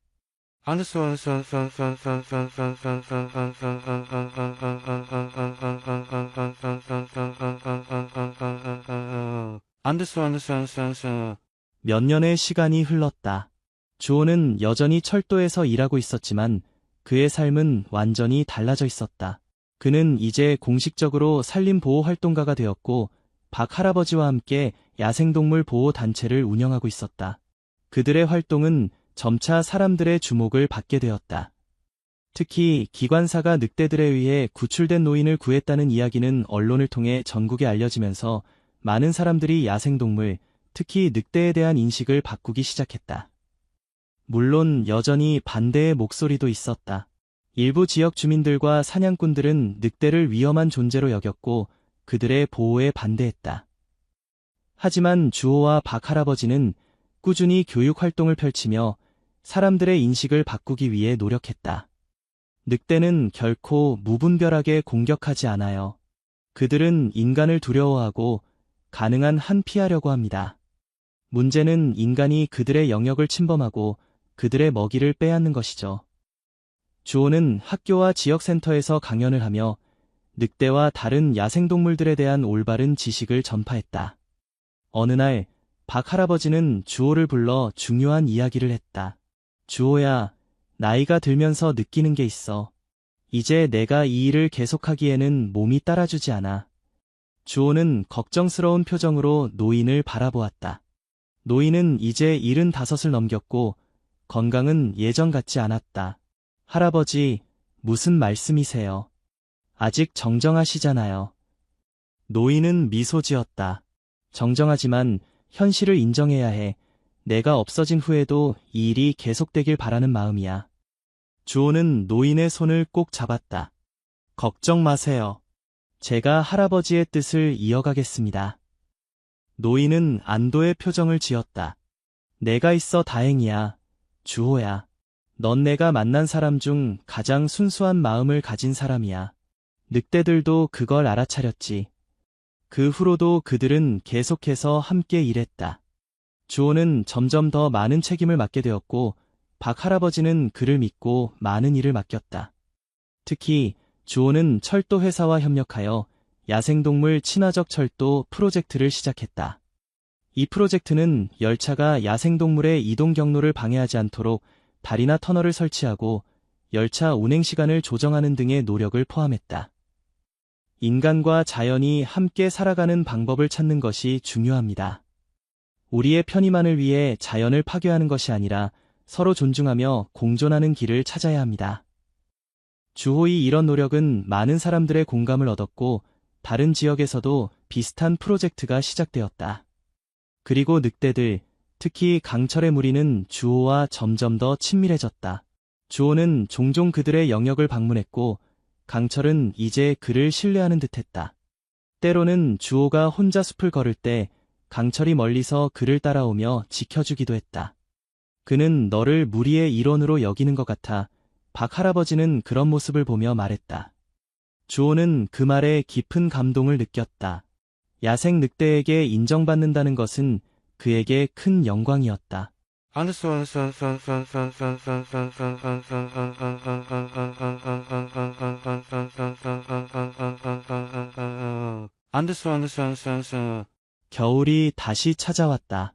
몇 년의 시간이 흘렀다. 주호는 여전히 철도에서 일하고 있었지만 그의 삶은 완전히 달라져 있었다. 그는 이제 공식적으로 산림보호활동가가 되었고 박 할아버지와 함께 야생동물 보호 단체를 운영하고 있었다. 그들의 활동은 점차 사람들의 주목을 받게 되었다. 특히 기관사가 늑대들에 의해 구출된 노인을 구했다는 이야기는 언론을 통해 전국에 알려지면서 많은 사람들이 야생동물, 특히 늑대에 대한 인식을 바꾸기 시작했다. 물론 여전히 반대의 목소리도 있었다. 일부 지역 주민들과 사냥꾼들은 늑대를 위험한 존재로 여겼고 그들의 보호에 반대했다. 하지만 주호와 박 할아버지는 꾸준히 교육 활동을 펼치며 사람들의 인식을 바꾸기 위해 노력했다. 늑대는 결코 무분별하게 공격하지 않아요. 그들은 인간을 두려워하고 가능한 한 피하려고 합니다. 문제는 인간이 그들의 영역을 침범하고 그들의 먹이를 빼앗는 것이죠. 주호는 학교와 지역센터에서 강연을 하며 늑대와 다른 야생동물들에 대한 올바른 지식을 전파했다. 어느 날, 박 할아버지는 주호를 불러 중요한 이야기를 했다. 주호야, 나이가 들면서 느끼는 게 있어. 이제 내가 이 일을 계속하기에는 몸이 따라주지 않아. 주호는 걱정스러운 표정으로 노인을 바라보았다. 노인은 이제 75을 넘겼고 건강은 예전 같지 않았다. 할아버지, 무슨 말씀이세요? 아직 정정하시잖아요. 노인은 미소 지었다. 정정하지만 현실을 인정해야 해. 내가 없어진 후에도 이 일이 계속되길 바라는 마음이야. 주호는 노인의 손을 꼭 잡았다. 걱정 마세요. 제가 할아버지의 뜻을 이어가겠습니다. 노인은 안도의 표정을 지었다. 내가 있어 다행이야, 주호야. 넌 내가 만난 사람 중 가장 순수한 마음을 가진 사람이야. 늑대들도 그걸 알아차렸지. 그 후로도 그들은 계속해서 함께 일했다. 주호는 점점 더 많은 책임을 맡게 되었고 박 할아버지는 그를 믿고 많은 일을 맡겼다. 특히 주호는 철도 회사와 협력하여 야생동물 친화적 철도 프로젝트를 시작했다. 이 프로젝트는 열차가 야생동물의 이동 경로를 방해하지 않도록 다리나 터널을 설치하고 열차 운행 시간을 조정하는 등의 노력을 포함했다. 인간과 자연이 함께 살아가는 방법을 찾는 것이 중요합니다. 우리의 편의만을 위해 자연을 파괴하는 것이 아니라 서로 존중하며 공존하는 길을 찾아야 합니다. 주호의 이런 노력은 많은 사람들의 공감을 얻었고 다른 지역에서도 비슷한 프로젝트가 시작되었다. 그리고 늑대들, 특히 강철의 무리는 주호와 점점 더 친밀해졌다. 주호는 종종 그들의 영역을 방문했고 강철은 이제 그를 신뢰하는 듯했다. 때로는 주호가 혼자 숲을 걸을 때 강철이 멀리서 그를 따라오며 지켜주기도 했다. 그는 너를 무리의 일원으로 여기는 것 같아. 박 할아버지는 그런 모습을 보며 말했다. 주호는 그 말에 깊은 감동을 느꼈다. 야생 늑대에게 인정받는다는 것은 그에게 큰 영광이었다. 겨울이 다시 찾아왔다.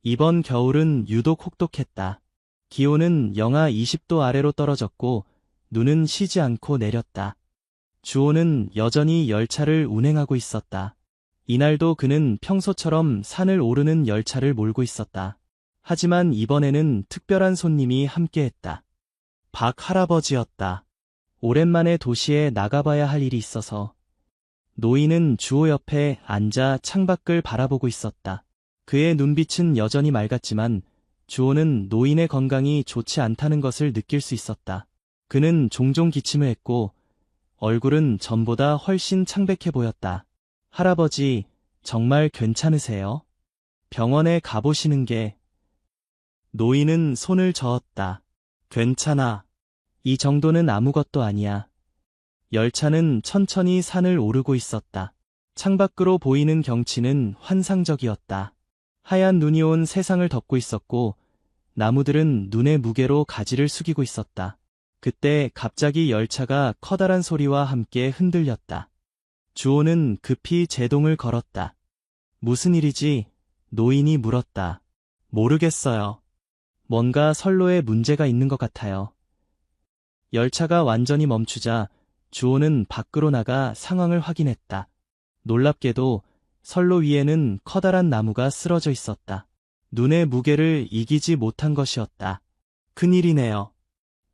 이번 겨울은 유독 혹독했다. 기온은 영하 20도 아래로 떨어졌고 눈은 쉬지 않고 내렸다. 주호는 여전히 열차를 운행하고 있었다. 이날도 그는 평소처럼 산을 오르는 열차를 몰고 있었다. 하지만 이번에는 특별한 손님이 함께했다. 박 할아버지였다. 오랜만에 도시에 나가봐야 할 일이 있어서. 노인은 주호 옆에 앉아 창밖을 바라보고 있었다. 그의 눈빛은 여전히 맑았지만 주호는 노인의 건강이 좋지 않다는 것을 느낄 수 있었다. 그는 종종 기침을 했고 얼굴은 전보다 훨씬 창백해 보였다. 할아버지, 정말 괜찮으세요? 병원에 가보시는 게... 노인은 손을 저었다. 괜찮아. 이 정도는 아무것도 아니야. 열차는 천천히 산을 오르고 있었다. 창밖으로 보이는 경치는 환상적이었다. 하얀 눈이 온 세상을 덮고 있었고 나무들은 눈의 무게로 가지를 숙이고 있었다. 그때 갑자기 열차가 커다란 소리와 함께 흔들렸다. 주호는 급히 제동을 걸었다. 무슨 일이지? 노인이 물었다. 모르겠어요. 뭔가 선로에 문제가 있는 것 같아요. 열차가 완전히 멈추자 주호는 밖으로 나가 상황을 확인했다. 놀랍게도 선로 위에는 커다란 나무가 쓰러져 있었다. 눈의 무게를 이기지 못한 것이었다. 큰일이네요.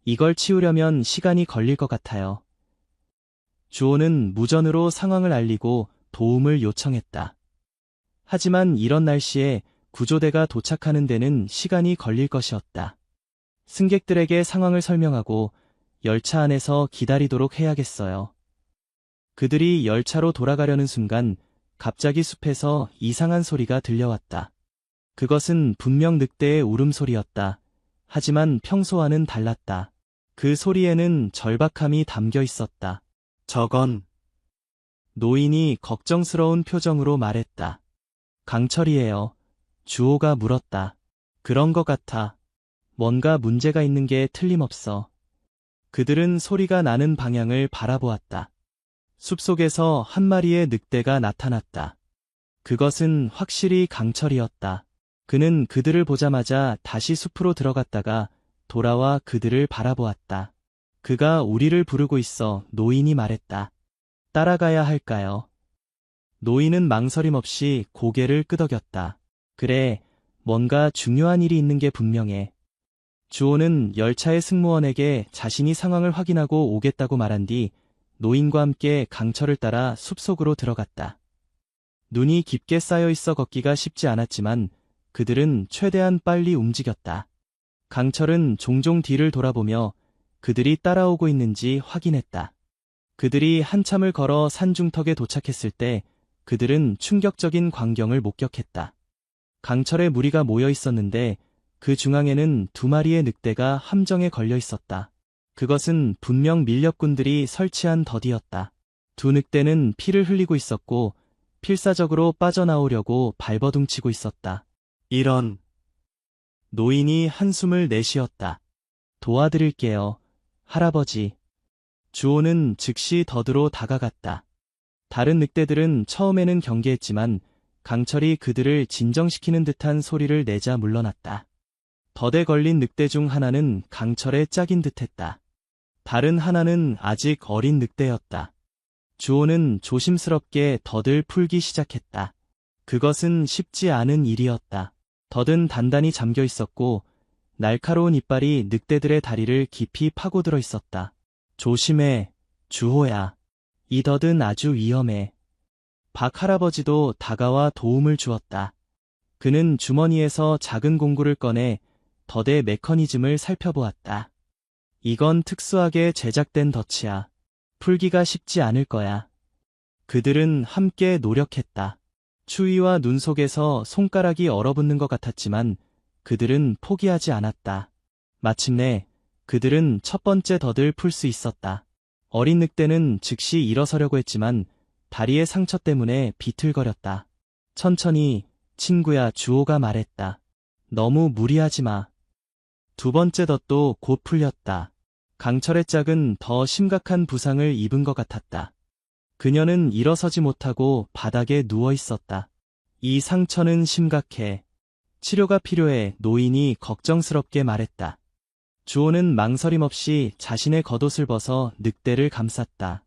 이걸 치우려면 시간이 걸릴 것 같아요. 주호는 무전으로 상황을 알리고 도움을 요청했다. 하지만 이런 날씨에 구조대가 도착하는 데는 시간이 걸릴 것이었다. 승객들에게 상황을 설명하고 열차 안에서 기다리도록 해야겠어요. 그들이 열차로 돌아가려는 순간 갑자기 숲에서 이상한 소리가 들려왔다. 그것은 분명 늑대의 울음소리였다. 하지만 평소와는 달랐다. 그 소리에는 절박함이 담겨 있었다. 저건 노인이 걱정스러운 표정으로 말했다. 강철이에요. 주호가 물었다. 그런 것 같아. 뭔가 문제가 있는 게 틀림없어. 그들은 소리가 나는 방향을 바라보았다. 숲속에서 한 마리의 늑대가 나타났다. 그것은 확실히 강철이었다. 그는 그들을 보자마자 다시 숲으로 들어갔다가 돌아와 그들을 바라보았다. 그가 우리를 부르고 있어. 노인이 말했다. 따라가야 할까요? 노인은 망설임 없이 고개를 끄덕였다. 그래, 뭔가 중요한 일이 있는 게 분명해. 주호는 열차의 승무원에게 자신이 상황을 확인하고 오겠다고 말한 뒤 노인과 함께 강철을 따라 숲속으로 들어갔다. 눈이 깊게 쌓여 있어 걷기가 쉽지 않았지만 그들은 최대한 빨리 움직였다. 강철은 종종 뒤를 돌아보며 그들이 따라오고 있는지 확인했다. 그들이 한참을 걸어 산중턱에 도착했을 때 그들은 충격적인 광경을 목격했다. 강철에 무리가 모여 있었는데 그 중앙에는 두 마리의 늑대가 함정에 걸려 있었다. 그것은 분명 밀렵꾼들이 설치한 덫이었다. 두 늑대는 피를 흘리고 있었고 필사적으로 빠져나오려고 발버둥치고 있었다. 이런. 노인이 한숨을 내쉬었다. 도와드릴게요, 할아버지. 주호는 즉시 덫으로 다가갔다. 다른 늑대들은 처음에는 경계했지만 강철이 그들을 진정시키는 듯한 소리를 내자 물러났다. 덫에 걸린 늑대 중 하나는 강철에 짝인 듯했다. 다른 하나는 아직 어린 늑대였다. 주호는 조심스럽게 덫을 풀기 시작했다. 그것은 쉽지 않은 일이었다. 덫은 단단히 잠겨 있었고 날카로운 이빨이 늑대들의 다리를 깊이 파고들어 있었다. 조심해, 주호야. 이 덫은 아주 위험해. 박 할아버지도 다가와 도움을 주었다. 그는 주머니에서 작은 공구를 꺼내 덫의 메커니즘을 살펴보았다. 이건 특수하게 제작된 덫이야. 풀기가 쉽지 않을 거야. 그들은 함께 노력했다. 추위와 눈 속에서 손가락이 얼어붙는 것 같았지만 그들은 포기하지 않았다. 마침내 그들은 첫 번째 덫을 풀 수 있었다. 어린 늑대는 즉시 일어서려고 했지만 다리의 상처 때문에 비틀거렸다. 천천히, 친구야, 주호가 말했다. 너무 무리하지 마. 두 번째 덫도 곧 풀렸다. 강철의 짝은 더 심각한 부상을 입은 것 같았다. 그녀는 일어서지 못하고 바닥에 누워 있었다. 이 상처는 심각해. 치료가 필요해. 노인이 걱정스럽게 말했다. 주호는 망설임 없이 자신의 겉옷을 벗어 늑대를 감쌌다.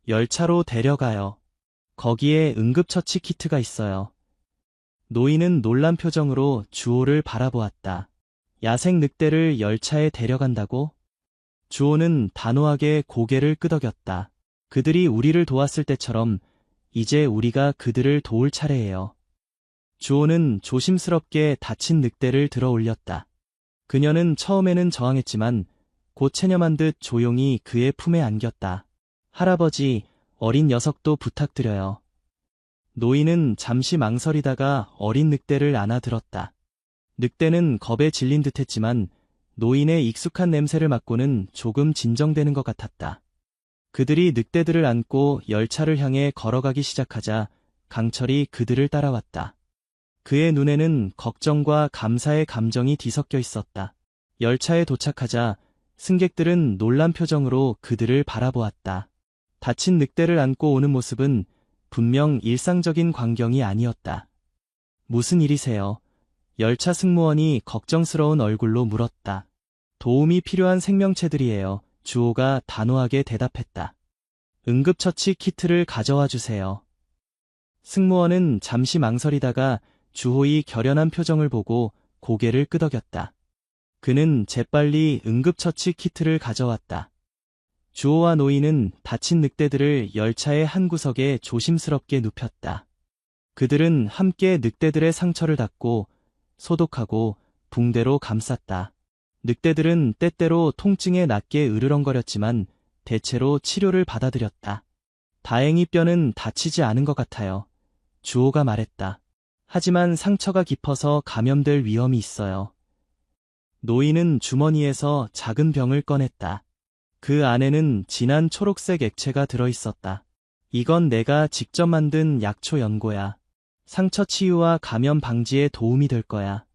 열차로 데려가요. 거기에 응급처치 키트가 있어요. 노인은 놀란 표정으로 주호를 바라보았다. 야생 늑대를 열차에 데려간다고? 주호는 단호하게 고개를 끄덕였다. 그들이 우리를 도왔을 때처럼 이제 우리가 그들을 도울 차례예요. 주호는 조심스럽게 다친 늑대를 들어 올렸다. 그녀는 처음에는 저항했지만 곧 체념한 듯 조용히 그의 품에 안겼다. 할아버지, 어린 녀석도 부탁드려요. 노인은 잠시 망설이다가 어린 늑대를 안아들었다. 늑대는 겁에 질린 듯했지만 노인의 익숙한 냄새를 맡고는 조금 진정되는 것 같았다. 그들이 늑대들을 안고 열차를 향해 걸어가기 시작하자 강철이 그들을 따라왔다. 그의 눈에는 걱정과 감사의 감정이 뒤섞여 있었다. 열차에 도착하자 승객들은 놀란 표정으로 그들을 바라보았다. 다친 늑대를 안고 오는 모습은 분명 일상적인 광경이 아니었다. 무슨 일이세요? 열차 승무원이 걱정스러운 얼굴로 물었다. 도움이 필요한 생명체들이에요. 주호가 단호하게 대답했다. 응급처치 키트를 가져와 주세요. 승무원은 잠시 망설이다가 주호의 결연한 표정을 보고 고개를 끄덕였다. 그는 재빨리 응급처치 키트를 가져왔다. 주호와 노인은 다친 늑대들을 열차의 한 구석에 조심스럽게 눕혔다. 그들은 함께 늑대들의 상처를 닦고 소독하고 붕대로 감쌌다. 늑대들은 때때로 통증에 낮게 으르렁거렸지만 대체로 치료를 받아들였다. 다행히 뼈는 다치지 않은 것 같아요. 주호가 말했다. 하지만 상처가 깊어서 감염될 위험이 있어요. 노인은 주머니에서 작은 병을 꺼냈다. 그 안에는 진한 초록색 액체가 들어있었다. 이건 내가 직접 만든 약초 연고야. 상처 치유와 감염 방지에 도움이 될 거야.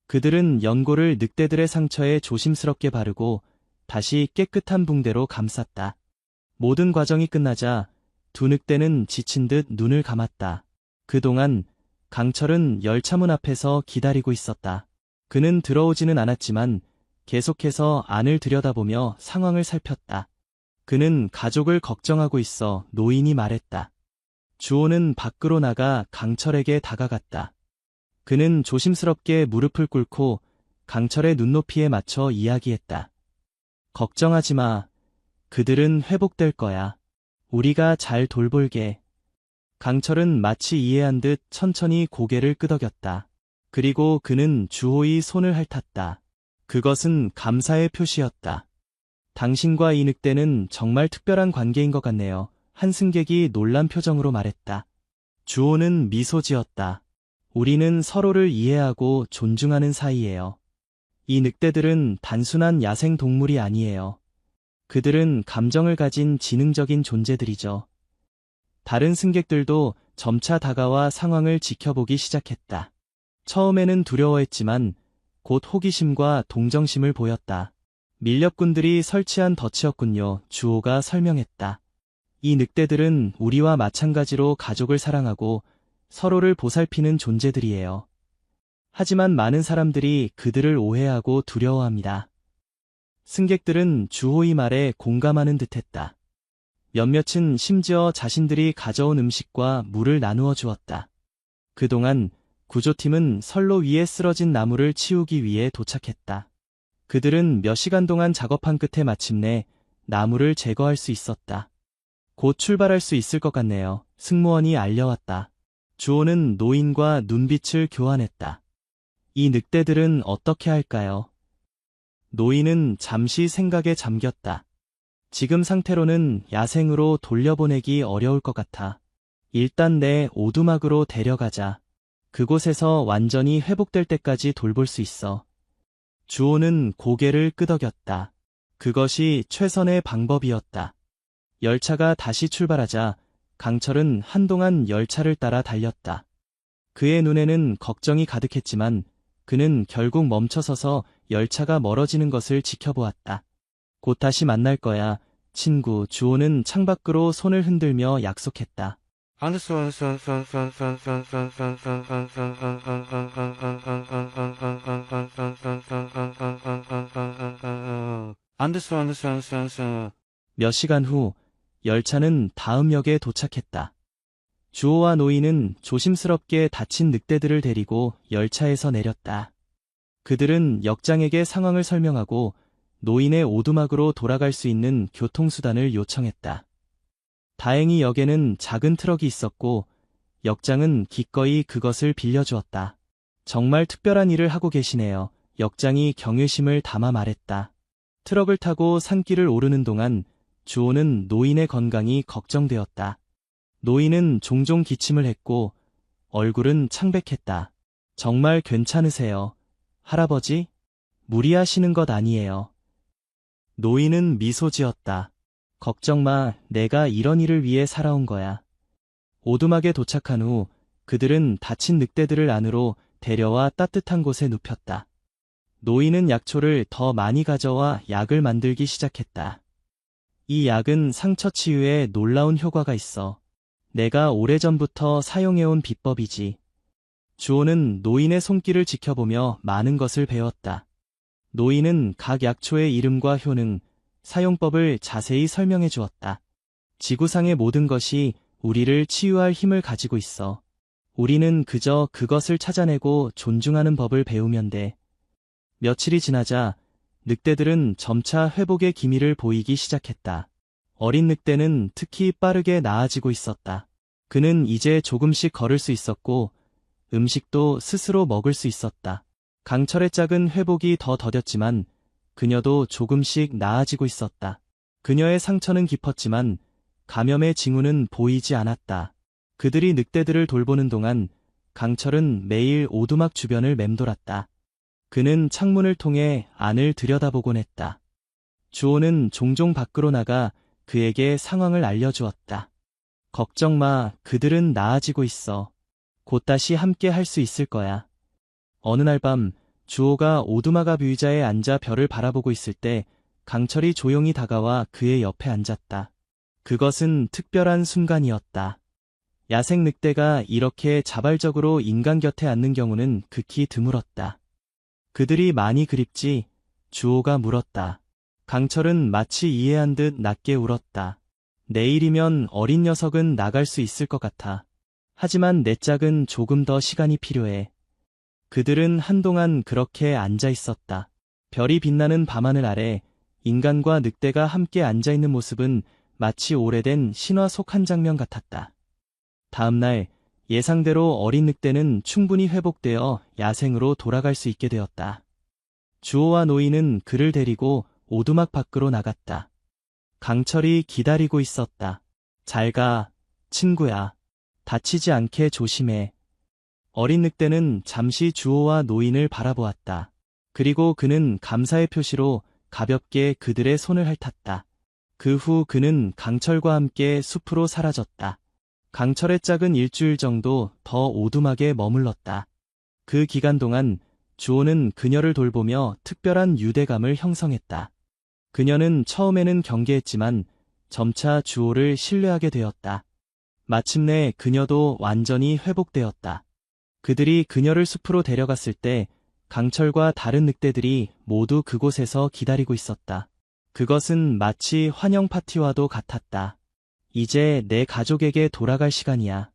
그들은 연고를 늑대들의 상처에 조심스럽게 바르고 다시 깨끗한 붕대로 감쌌다. 모든 과정이 끝나자 두 늑대는 지친 듯 눈을 감았다. 그동안 강철은 열차문 앞에서 기다리고 있었다. 그는 들어오지는 않았지만 계속해서 안을 들여다보며 상황을 살폈다. 그는 가족을 걱정하고 있어. 노인이 말했다. 주호는 밖으로 나가 강철에게 다가갔다. 그는 조심스럽게 무릎을 꿇고 강철의 눈높이에 맞춰 이야기했다. 걱정하지 마. 그들은 회복될 거야. 우리가 잘 돌볼게. 강철은 마치 이해한 듯 천천히 고개를 끄덕였다. 그리고 그는 주호의 손을 핥았다. 그것은 감사의 표시였다. 당신과 이 늑대는 정말 특별한 관계인 것 같네요. 한 승객이 놀란 표정으로 말했다. 주호는 미소 지었다. 우리는 서로를 이해하고 존중하는 사이예요. 이 늑대들은 단순한 야생 동물이 아니에요. 그들은 감정을 가진 지능적인 존재들이죠. 다른 승객들도 점차 다가와 상황을 지켜보기 시작했다. 처음에는 두려워했지만 곧 호기심과 동정심을 보였다. 밀렵꾼들이 설치한 덫이었군요. 주호가 설명했다. 이 늑대들은 우리와 마찬가지로 가족을 사랑하고 서로를 보살피는 존재들이에요. 하지만 많은 사람들이 그들을 오해하고 두려워합니다. 승객들은 주호의 말에 공감하는 듯했다. 몇몇은 심지어 자신들이 가져온 음식과 물을 나누어 주었다. 그동안 구조팀은 선로 위에 쓰러진 나무를 치우기 위해 도착했다. 그들은 몇 시간 동안 작업한 끝에 마침내 나무를 제거할 수 있었다. 곧 출발할 수 있을 것 같네요. 승무원이 알려왔다. 주호는 노인과 눈빛을 교환했다. 이 늑대들은 어떻게 할까요? 노인은 잠시 생각에 잠겼다. 지금 상태로는 야생으로 돌려보내기 어려울 것 같아. 일단 내 오두막으로 데려가자. 그곳에서 완전히 회복될 때까지 돌볼 수 있어. 주호는 고개를 끄덕였다. 그것이 최선의 방법이었다. 열차가 다시 출발하자 강철은 한동안 열차를 따라 달렸다. 그의 눈에는 걱정이 가득했지만 그는 결국 멈춰서서 열차가 멀어지는 것을 지켜보았다. 곧 다시 만날 거야, 친구. 주호는 창밖으로 손을 흔들며 약속했다. 몇 시간 후 열차는 다음 역에 도착했다. 주호와 노인은 조심스럽게 다친 늑대들을 데리고 열차에서 내렸다. 그들은 역장에게 상황을 설명하고 노인의 오두막으로 돌아갈 수 있는 교통수단을 요청했다. 다행히 역에는 작은 트럭이 있었고 역장은 기꺼이 그것을 빌려주었다. 정말 특별한 일을 하고 계시네요. 역장이 경외심을 담아 말했다. 트럭을 타고 산길을 오르는 동안 주호는 노인의 건강이 걱정되었다. 노인은 종종 기침을 했고 얼굴은 창백했다. 정말 괜찮으세요, 할아버지? 무리하시는 것 아니에요. 노인은 미소 지었다. 걱정 마, 내가 이런 일을 위해 살아온 거야. 오두막에 도착한 후 그들은 다친 늑대들을 안으로 데려와 따뜻한 곳에 눕혔다. 노인은 약초를 더 많이 가져와 약을 만들기 시작했다. 이 약은 상처 치유에 놀라운 효과가 있어. 내가 오래전부터 사용해온 비법이지. 주호는 노인의 손길을 지켜보며 많은 것을 배웠다. 노인은 각 약초의 이름과 효능, 사용법을 자세히 설명해 주었다. 지구상의 모든 것이 우리를 치유할 힘을 가지고 있어. 우리는 그저 그것을 찾아내고 존중하는 법을 배우면 돼. 며칠이 지나자 늑대들은 점차 회복의 기미를 보이기 시작했다. 어린 늑대는 특히 빠르게 나아지고 있었다. 그는 이제 조금씩 걸을 수 있었고 음식도 스스로 먹을 수 있었다. 강철의 짝은 회복이 더 더뎠지만 그녀도 조금씩 나아지고 있었다. 그녀의 상처는 깊었지만 감염의 징후는 보이지 않았다. 그들이 늑대들을 돌보는 동안 강철은 매일 오두막 주변을 맴돌았다. 그는 창문을 통해 안을 들여다보곤 했다. 주호는 종종 밖으로 나가 그에게 상황을 알려주었다. 걱정 마, 그들은 나아지고 있어. 곧 다시 함께 할 수 있을 거야. 어느 날 밤, 주호가 오두막 앞 의자에 앉아 별을 바라보고 있을 때 강철이 조용히 다가와 그의 옆에 앉았다. 그것은 특별한 순간이었다. 야생 늑대가 이렇게 자발적으로 인간 곁에 앉는 경우는 극히 드물었다. 그들이 많이 그립지? 주호가 물었다. 강철은 마치 이해한 듯 낮게 울었다. 내일이면 어린 녀석은 나갈 수 있을 것 같아. 하지만 내 짝은 조금 더 시간이 필요해. 그들은 한동안 그렇게 앉아 있었다. 별이 빛나는 밤하늘 아래 인간과 늑대가 함께 앉아 있는 모습은 마치 오래된 신화 속 한 장면 같았다. 다음 날 예상대로 어린 늑대는 충분히 회복되어 야생으로 돌아갈 수 있게 되었다. 주호와 노인은 그를 데리고 오두막 밖으로 나갔다. 강철이 기다리고 있었다. 잘 가, 친구야. 다치지 않게 조심해. 어린 늑대는 잠시 주호와 노인을 바라보았다. 그리고 그는 감사의 표시로 가볍게 그들의 손을 핥았다. 그 후 그는 강철과 함께 숲으로 사라졌다. 강철의 짝은 일주일 정도 더 오두막에 머물렀다. 그 기간 동안 주호는 그녀를 돌보며 특별한 유대감을 형성했다. 그녀는 처음에는 경계했지만 점차 주호를 신뢰하게 되었다. 마침내 그녀도 완전히 회복되었다. 그들이 그녀를 숲으로 데려갔을 때 강철과 다른 늑대들이 모두 그곳에서 기다리고 있었다. 그것은 마치 환영 파티와도 같았다. 이제 내 가족에게 돌아갈 시간이야.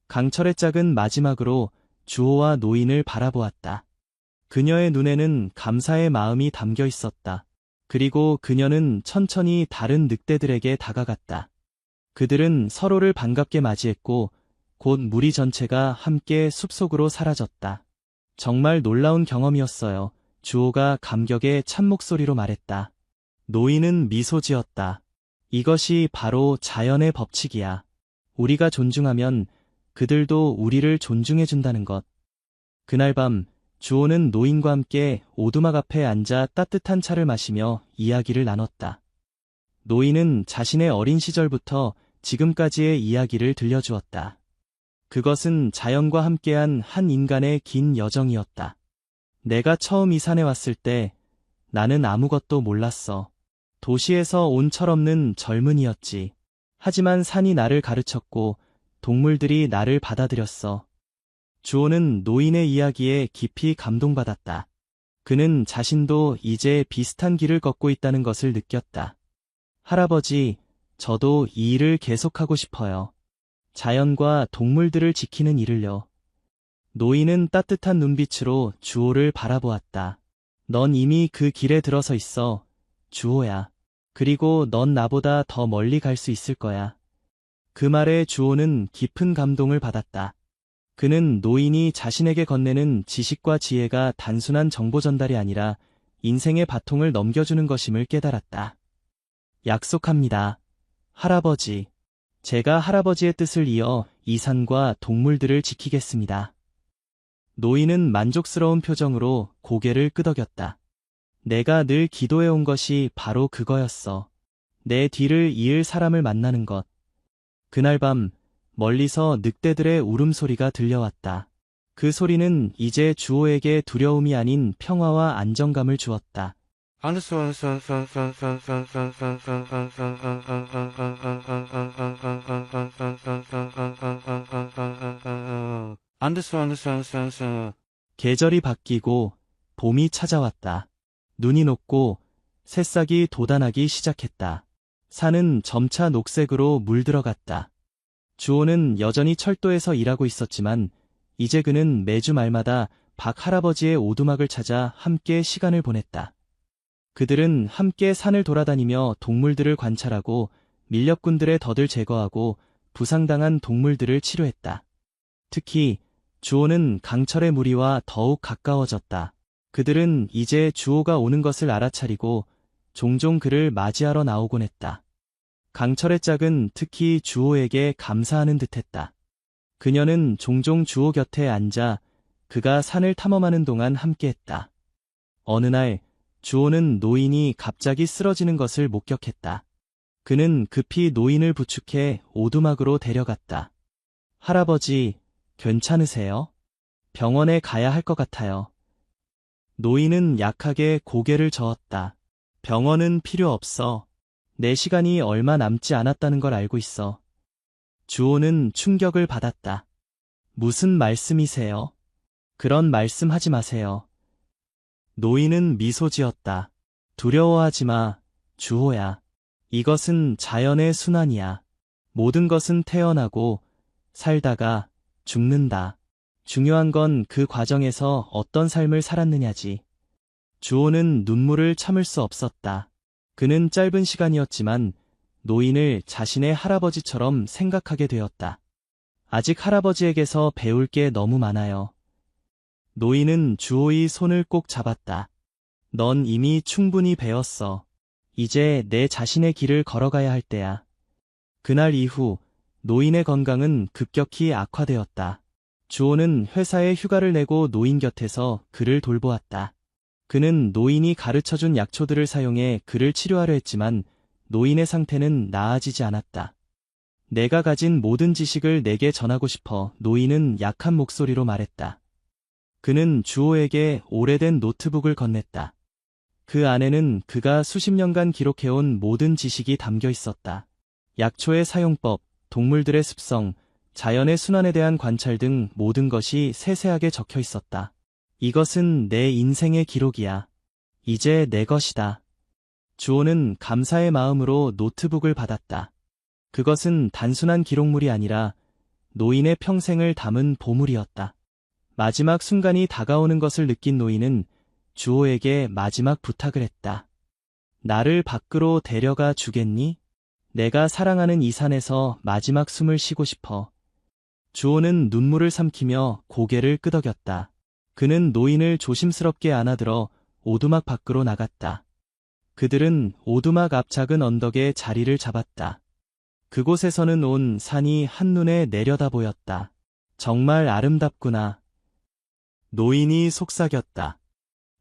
강철의 짝은 마지막으로 주호와 노인을 바라보았다. 그녀의 눈에는 감사의 마음이 담겨 있었다. 그리고 그녀는 천천히 다른 늑대들에게 다가갔다. 그들은 서로를 반갑게 맞이했고 곧 무리 전체가 함께 숲속으로 사라졌다. 정말 놀라운 경험이었어요. 주호가 감격의 찬목소리로 말했다. 노인은 미소 지었다. 이것이 바로 자연의 법칙이야. 우리가 존중하면 그들도 우리를 존중해준다는 것. 그날 밤 주호는 노인과 함께 오두막 앞에 앉아 따뜻한 차를 마시며 이야기를 나눴다. 노인은 자신의 어린 시절부터 지금까지의 이야기를 들려주었다. 그것은 자연과 함께한 한 인간의 긴 여정이었다. 내가 처음 이 산에 왔을 때 나는 아무것도 몰랐어. 도시에서 온 철없는 젊은이였지. 하지만 산이 나를 가르쳤고 동물들이 나를 받아들였어. 주호는 노인의 이야기에 깊이 감동받았다. 그는 자신도 이제 비슷한 길을 걷고 있다는 것을 느꼈다. 할아버지, 저도 이 일을 계속하고 싶어요. 자연과 동물들을 지키는 일을요. 노인은 따뜻한 눈빛으로 주호를 바라보았다. 넌 이미 그 길에 들어서 있어, 주호야. 그리고 넌 나보다 더 멀리 갈 수 있을 거야. 그 말에 주호는 깊은 감동을 받았다. 그는 노인이 자신에게 건네는 지식과 지혜가 단순한 정보 전달이 아니라 인생의 바통을 넘겨주는 것임을 깨달았다. 약속합니다. 할아버지. 제가 할아버지의 뜻을 이어 이 산과 동물들을 지키겠습니다. 노인은 만족스러운 표정으로 고개를 끄덕였다. 내가 늘 기도해온 것이 바로 그거였어. 내 뒤를 이을 사람을 만나는 것. 그날 밤 멀리서 늑대들의 울음소리가 들려왔다. 그 소리는 이제 주호에게 두려움이 아닌 평화와 안정감을 주었다. 계절이 바뀌고 봄이 찾아왔다. 눈이 녹고 새싹이 돋아나기 시작했다. 산은 점차 녹색으로 물들어갔다. 주호는 여전히 철도에서 일하고 있었지만 이제 그는 매주 말마다 박 할아버지의 오두막을 찾아 함께 시간을 보냈다. 그들은 함께 산을 돌아다니며 동물들을 관찰하고 밀렵꾼들의 덫을 제거하고 부상당한 동물들을 치료했다. 특히 주호는 강철의 무리와 더욱 가까워졌다. 그들은 이제 주호가 오는 것을 알아차리고 종종 그를 맞이하러 나오곤 했다. 강철의 짝은 특히 주호에게 감사하는 듯했다. 그녀는 종종 주호 곁에 앉아 그가 산을 탐험하는 동안 함께했다. 어느 날 주호는 노인이 갑자기 쓰러지는 것을 목격했다. 그는 급히 노인을 부축해 오두막으로 데려갔다. 할아버지, 괜찮으세요? 병원에 가야 할 것 같아요. 노인은 약하게 고개를 저었다. 병원은 필요 없어. 내 시간이 얼마 남지 않았다는 걸 알고 있어. 주호는 충격을 받았다. 무슨 말씀이세요? 그런 말씀 하지 마세요. 노인은 미소 지었다. 두려워하지 마, 주호야. 이것은 자연의 순환이야. 모든 것은 태어나고 살다가 죽는다. 중요한 건 그 과정에서 어떤 삶을 살았느냐지. 주호는 눈물을 참을 수 없었다. 그는 짧은 시간이었지만 노인을 자신의 할아버지처럼 생각하게 되었다. 아직 할아버지에게서 배울 게 너무 많아요. 노인은 주호의 손을 꼭 잡았다. 넌 이미 충분히 배웠어. 이제 내 자신의 길을 걸어가야 할 때야. 그날 이후 노인의 건강은 급격히 악화되었다. 주호는 회사에 휴가를 내고 노인 곁에서 그를 돌보았다. 그는 노인이 가르쳐준 약초들을 사용해 그를 치료하려 했지만 노인의 상태는 나아지지 않았다. 내가 가진 모든 지식을 내게 전하고 싶어, 노인은 약한 목소리로 말했다. 그는 주호에게 오래된 노트북을 건넸다. 그 안에는 그가 수십 년간 기록해온 모든 지식이 담겨 있었다. 약초의 사용법, 동물들의 습성, 자연의 순환에 대한 관찰 등 모든 것이 세세하게 적혀 있었다. 이것은 내 인생의 기록이야. 이제 내 것이다. 주호는 감사의 마음으로 노트북을 받았다. 그것은 단순한 기록물이 아니라 노인의 평생을 담은 보물이었다. 마지막 순간이 다가오는 것을 느낀 노인은 주호에게 마지막 부탁을 했다. 나를 밖으로 데려가 주겠니? 내가 사랑하는 이 산에서 마지막 숨을 쉬고 싶어. 주호는 눈물을 삼키며 고개를 끄덕였다. 그는 노인을 조심스럽게 안아들어 오두막 밖으로 나갔다. 그들은 오두막 앞 작은 언덕에 자리를 잡았다. 그곳에서는 온 산이 한눈에 내려다 보였다. 정말 아름답구나. 노인이 속삭였다.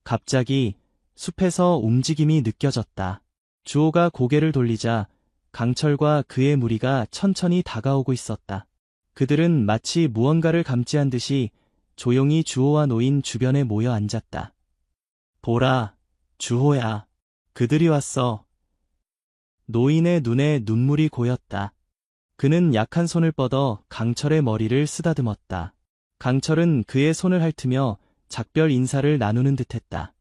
갑자기 숲에서 움직임이 느껴졌다. 주호가 고개를 돌리자 강철과 그의 무리가 천천히 다가오고 있었다. 그들은 마치 무언가를 감지한 듯이 조용히 주호와 노인 주변에 모여 앉았다. 보라, 주호야. 그들이 왔어. 노인의 눈에 눈물이 고였다. 그는 약한 손을 뻗어 강철의 머리를 쓰다듬었다. 강철은 그의 손을 핥으며 작별 인사를 나누는 듯했다.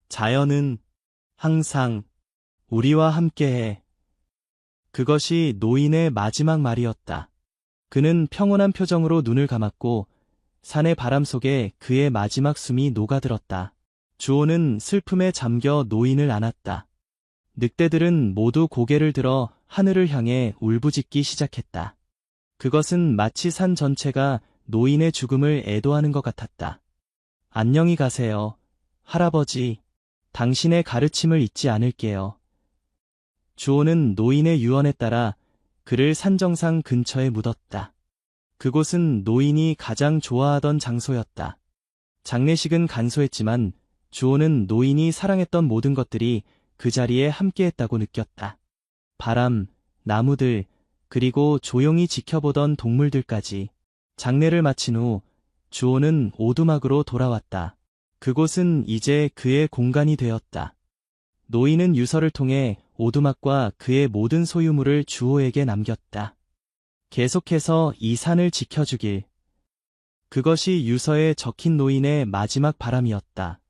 자연은 항상 우리와 함께해. 그것이 노인의 마지막 말이었다. 그는 평온한 표정으로 눈을 감았고 산의 바람 속에 그의 마지막 숨이 녹아들었다. 주호는 슬픔에 잠겨 노인을 안았다. 늑대들은 모두 고개를 들어 하늘을 향해 울부짖기 시작했다. 그것은 마치 산 전체가 노인의 죽음을 애도하는 것 같았다. 안녕히 가세요, 할아버지. 당신의 가르침을 잊지 않을게요. 주호는 노인의 유언에 따라 그를 산 정상 근처에 묻었다. 그곳은 노인이 가장 좋아하던 장소였다. 장례식은 간소했지만 주호는 노인이 사랑했던 모든 것들이 그 자리에 함께했다고 느꼈다. 바람, 나무들, 그리고 조용히 지켜보던 동물들까지. 장례를 마친 후 주호는 오두막으로 돌아왔다. 그곳은 이제 그의 공간이 되었다. 노인은 유서를 통해 오두막과 그의 모든 소유물을 주호에게 남겼다. 계속해서 이 산을 지켜주길. 그것이 유서에 적힌 노인의 마지막 바람이었다.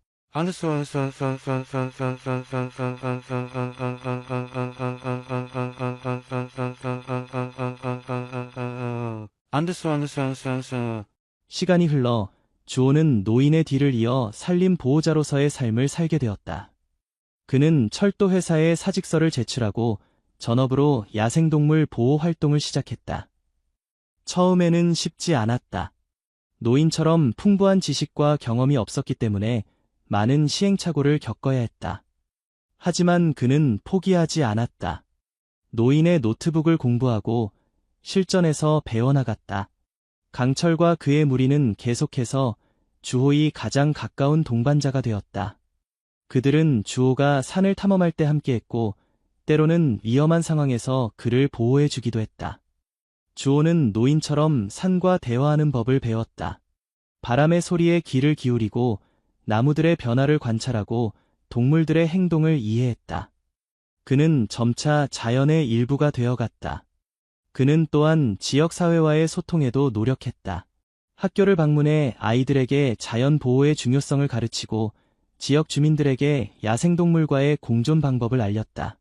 시간이 흘러 주호는 노인의 뒤를 이어 산림 보호자로서의 삶을 살게 되었다. 그는 철도 회사에 사직서를 제출하고 전업으로 야생동물 보호 활동을 시작했다. 처음에는 쉽지 않았다. 노인처럼 풍부한 지식과 경험이 없었기 때문에 많은 시행착오를 겪어야 했다. 하지만 그는 포기하지 않았다. 노인의 노트북을 공부하고 실전에서 배워나갔다. 강철과 그의 무리는 계속해서 주호의 가장 가까운 동반자가 되었다. 그들은 주호가 산을 탐험할 때 함께했고 때로는 위험한 상황에서 그를 보호해주기도 했다. 주호는 노인처럼 산과 대화하는 법을 배웠다. 바람의 소리에 귀를 기울이고 나무들의 변화를 관찰하고 동물들의 행동을 이해했다. 그는 점차 자연의 일부가 되어갔다. 그는 또한 지역사회와의 소통에도 노력했다. 학교를 방문해 아이들에게 자연 보호의 중요성을 가르치고 지역 주민들에게 야생동물과의 공존 방법을 알렸다.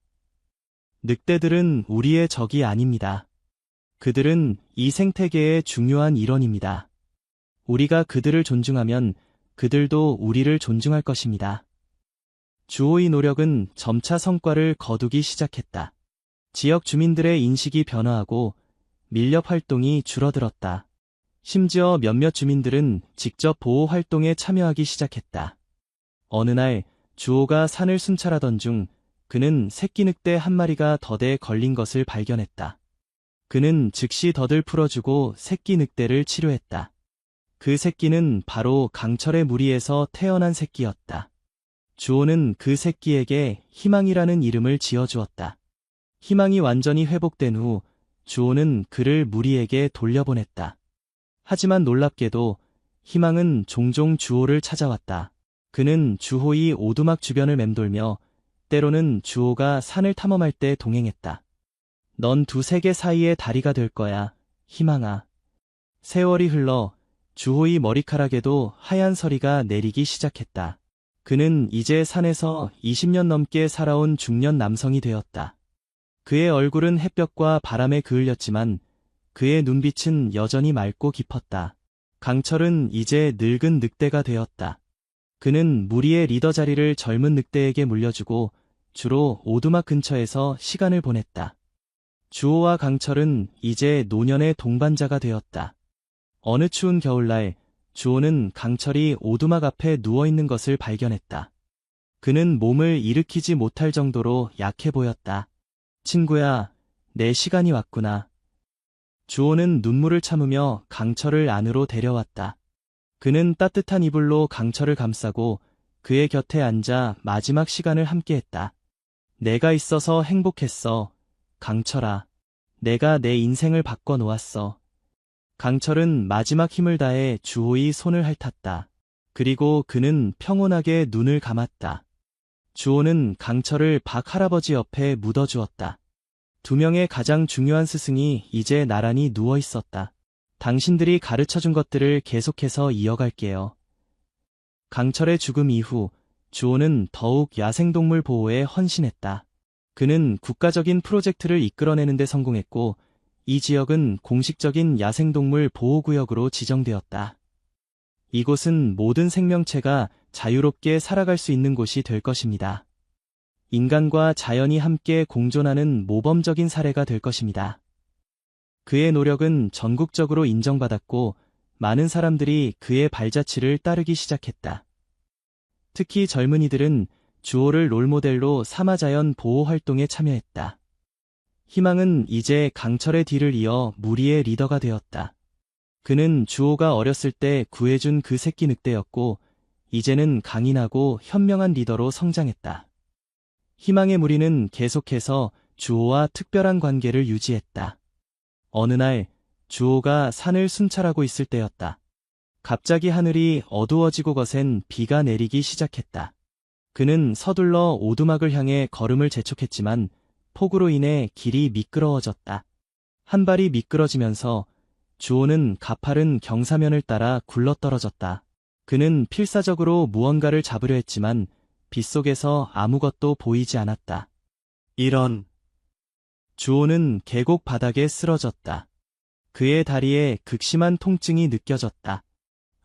늑대들은 우리의 적이 아닙니다. 그들은 이 생태계의 중요한 일원입니다. 우리가 그들을 존중하면 그들도 우리를 존중할 것입니다. 주호의 노력은 점차 성과를 거두기 시작했다. 지역 주민들의 인식이 변화하고 밀렵 활동이 줄어들었다. 심지어 몇몇 주민들은 직접 보호 활동에 참여하기 시작했다. 어느 날 주호가 산을 순찰하던 중 그는 새끼 늑대 한 마리가 덫에 걸린 것을 발견했다. 그는 즉시 덫을 풀어주고 새끼 늑대를 치료했다. 그 새끼는 바로 강철의 무리에서 태어난 새끼였다. 주호는 그 새끼에게 희망이라는 이름을 지어주었다. 희망이 완전히 회복된 후 주호는 그를 무리에게 돌려보냈다. 하지만 놀랍게도 희망은 종종 주호를 찾아왔다. 그는 주호의 오두막 주변을 맴돌며 때로는 주호가 산을 탐험할 때 동행했다. 넌 두 세계 사이의 다리가 될 거야, 희망아. 세월이 흘러 주호의 머리카락에도 하얀 서리가 내리기 시작했다. 그는 이제 산에서 20년 넘게 살아온 중년 남성이 되었다. 그의 얼굴은 햇볕과 바람에 그을렸지만 그의 눈빛은 여전히 맑고 깊었다. 강철은 이제 늙은 늑대가 되었다. 그는 무리의 리더 자리를 젊은 늑대에게 물려주고 주로 오두막 근처에서 시간을 보냈다. 주호와 강철은 이제 노년의 동반자가 되었다. 어느 추운 겨울날 주호는 강철이 오두막 앞에 누워있는 것을 발견했다. 그는 몸을 일으키지 못할 정도로 약해 보였다. 친구야, 내 시간이 왔구나. 주호는 눈물을 참으며 강철을 안으로 데려왔다. 그는 따뜻한 이불로 강철을 감싸고 그의 곁에 앉아 마지막 시간을 함께했다. 내가 있어서 행복했어, 강철아. 내가 내 인생을 바꿔놓았어. 강철은 마지막 힘을 다해 주호의 손을 핥았다. 그리고 그는 평온하게 눈을 감았다. 주호는 강철을 박 할아버지 옆에 묻어주었다. 두 명의 가장 중요한 스승이 이제 나란히 누워 있었다. 당신들이 가르쳐준 것들을 계속해서 이어갈게요. 강철의 죽음 이후 주호는 더욱 야생동물 보호에 헌신했다. 그는 국가적인 프로젝트를 이끌어내는 데 성공했고 이 지역은 공식적인 야생동물 보호구역으로 지정되었다. 이곳은 모든 생명체가 자유롭게 살아갈 수 있는 곳이 될 것입니다. 인간과 자연이 함께 공존하는 모범적인 사례가 될 것입니다. 그의 노력은 전국적으로 인정받았고 많은 사람들이 그의 발자취를 따르기 시작했다. 특히 젊은이들은 주호를 롤모델로 삼아 자연 보호 활동에 참여했다. 희망은 이제 강철의 뒤를 이어 무리의 리더가 되었다. 그는 주호가 어렸을 때 구해준 그 새끼 늑대였고 이제는 강인하고 현명한 리더로 성장했다. 희망의 무리는 계속해서 주호와 특별한 관계를 유지했다. 어느 날 주호가 산을 순찰하고 있을 때였다. 갑자기 하늘이 어두워지고 거센 비가 내리기 시작했다. 그는 서둘러 오두막을 향해 걸음을 재촉했지만 폭우로 인해 길이 미끄러워졌다. 한 발이 미끄러지면서 주호는 가파른 경사면을 따라 굴러떨어졌다. 그는 필사적으로 무언가를 잡으려 했지만 빗속에서 아무것도 보이지 않았다. 이런. 주호는 계곡 바닥에 쓰러졌다. 그의 다리에 극심한 통증이 느껴졌다.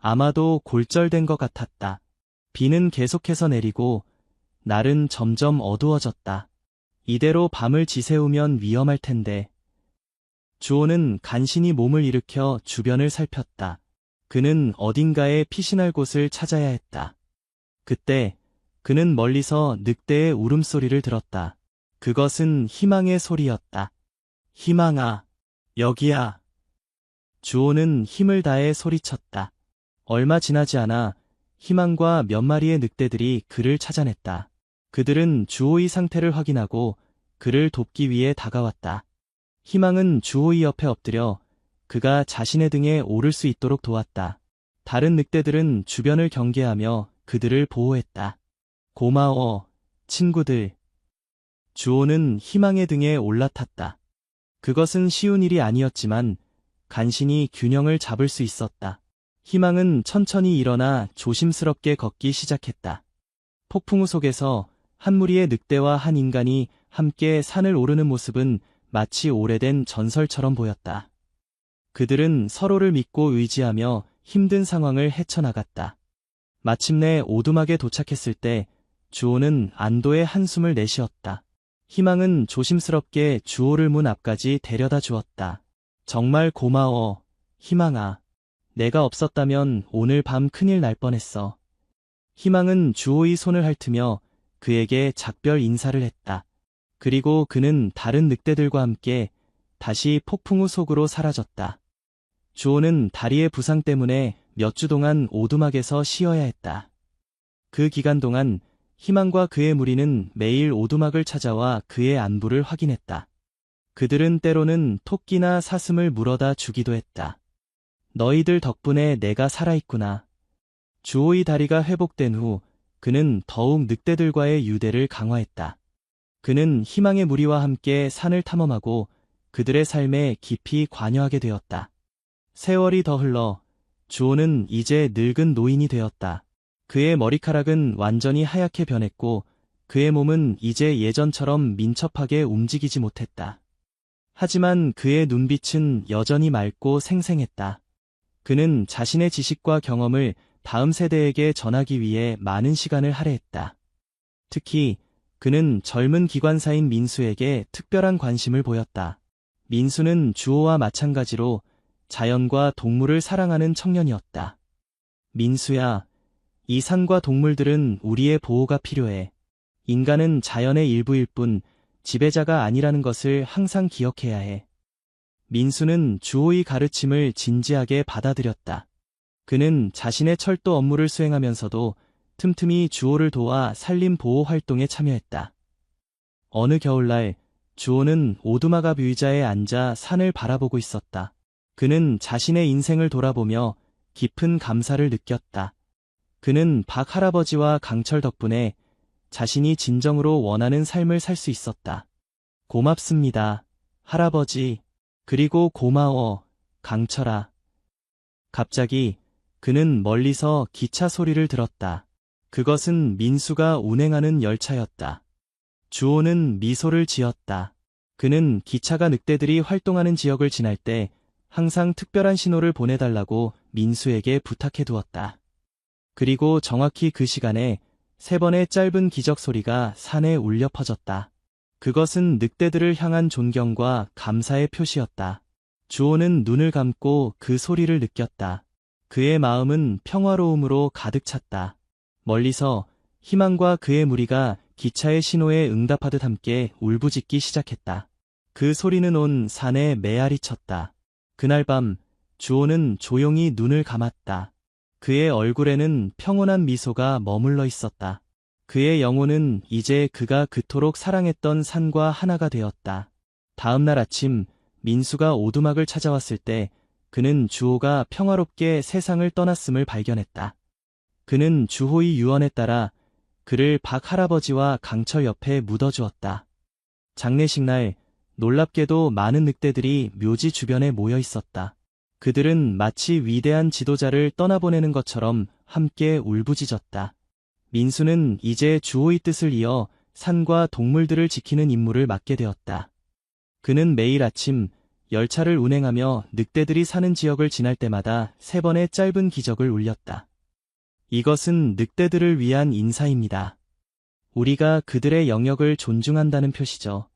아마도 골절된 것 같았다. 비는 계속해서 내리고 날은 점점 어두워졌다. 이대로 밤을 지새우면 위험할 텐데. 주호는 간신히 몸을 일으켜 주변을 살폈다. 그는 어딘가에 피신할 곳을 찾아야 했다. 그때 그는 멀리서 늑대의 울음소리를 들었다. 그것은 희망의 소리였다. 희망아, 여기야. 주호는 힘을 다해 소리쳤다. 얼마 지나지 않아 희망과 몇 마리의 늑대들이 그를 찾아냈다. 그들은 주호의 상태를 확인하고 그를 돕기 위해 다가왔다. 희망은 주호의 옆에 엎드려 그가 자신의 등에 오를 수 있도록 도왔다. 다른 늑대들은 주변을 경계하며 그들을 보호했다. 고마워, 친구들. 주호는 희망의 등에 올라탔다. 그것은 쉬운 일이 아니었지만 간신히 균형을 잡을 수 있었다. 희망은 천천히 일어나 조심스럽게 걷기 시작했다. 폭풍우 속에서 한 무리의 늑대와 한 인간이 함께 산을 오르는 모습은 마치 오래된 전설처럼 보였다. 그들은 서로를 믿고 의지하며 힘든 상황을 헤쳐나갔다. 마침내 오두막에 도착했을 때 주호는 안도의 한숨을 내쉬었다. 희망은 조심스럽게 주호를 문 앞까지 데려다 주었다. 정말 고마워, 희망아. 내가 없었다면 오늘 밤 큰일 날 뻔했어. 희망은 주호의 손을 핥으며 그에게 작별 인사를 했다. 그리고 그는 다른 늑대들과 함께 다시 폭풍우 속으로 사라졌다. 주호는 다리의 부상 때문에 몇 주 동안 오두막에서 쉬어야 했다. 그 기간 동안 희망과 그의 무리는 매일 오두막을 찾아와 그의 안부를 확인했다. 그들은 때로는 토끼나 사슴을 물어다 주기도 했다. 너희들 덕분에 내가 살아있구나. 주호의 다리가 회복된 후 그는 더욱 늑대들과의 유대를 강화했다. 그는 희망의 무리와 함께 산을 탐험하고 그들의 삶에 깊이 관여하게 되었다. 세월이 더 흘러 주호는 이제 늙은 노인이 되었다. 그의 머리카락은 완전히 하얗게 변했고 그의 몸은 이제 예전처럼 민첩하게 움직이지 못했다. 하지만 그의 눈빛은 여전히 맑고 생생했다. 그는 자신의 지식과 경험을 다음 세대에게 전하기 위해 많은 시간을 할애했다. 특히 그는 젊은 기관사인 민수에게 특별한 관심을 보였다. 민수는 주호와 마찬가지로 자연과 동물을 사랑하는 청년이었다. 민수야, 이 산과 동물들은 우리의 보호가 필요해. 인간은 자연의 일부일 뿐 지배자가 아니라는 것을 항상 기억해야 해. 민수는 주호의 가르침을 진지하게 받아들였다. 그는 자신의 철도 업무를 수행하면서도 틈틈이 주호를 도와 산림 보호 활동에 참여했다. 어느 겨울날 주호는 오두막 앞 의자에 앉아 산을 바라보고 있었다. 그는 자신의 인생을 돌아보며 깊은 감사를 느꼈다. 그는 박 할아버지와 강철 덕분에 자신이 진정으로 원하는 삶을 살 수 있었다. 고맙습니다, 할아버지. 그리고 고마워, 강철아. 갑자기 그는 멀리서 기차 소리를 들었다. 그것은 민수가 운행하는 열차였다. 주호는 미소를 지었다. 그는 기차가 늑대들이 활동하는 지역을 지날 때 항상 특별한 신호를 보내달라고 민수에게 부탁해 두었다. 그리고 정확히 그 시간에 3번의 짧은 기적 소리가 산에 울려 퍼졌다. 그것은 늑대들을 향한 존경과 감사의 표시였다. 주호는 눈을 감고 그 소리를 느꼈다. 그의 마음은 평화로움으로 가득 찼다. 멀리서 희망과 그의 무리가 기차의 신호에 응답하듯 함께 울부짖기 시작했다. 그 소리는 온 산에 메아리 쳤다. 그날 밤 주호는 조용히 눈을 감았다. 그의 얼굴에는 평온한 미소가 머물러 있었다. 그의 영혼은 이제 그가 그토록 사랑했던 산과 하나가 되었다. 다음 날 아침 민수가 오두막을 찾아왔을 때 그는 주호가 평화롭게 세상을 떠났음을 발견했다. 그는 주호의 유언에 따라 그를 박 할아버지와 강철 옆에 묻어주었다. 장례식 날 놀랍게도 많은 늑대들이 묘지 주변에 모여 있었다. 그들은 마치 위대한 지도자를 떠나보내는 것처럼 함께 울부짖었다. 민수는 이제 주호의 뜻을 이어 산과 동물들을 지키는 임무를 맡게 되었다. 그는 매일 아침 열차를 운행하며 늑대들이 사는 지역을 지날 때마다 3번의 짧은 기적을 울렸다. 이것은 늑대들을 위한 인사입니다. 우리가 그들의 영역을 존중한다는 표시죠.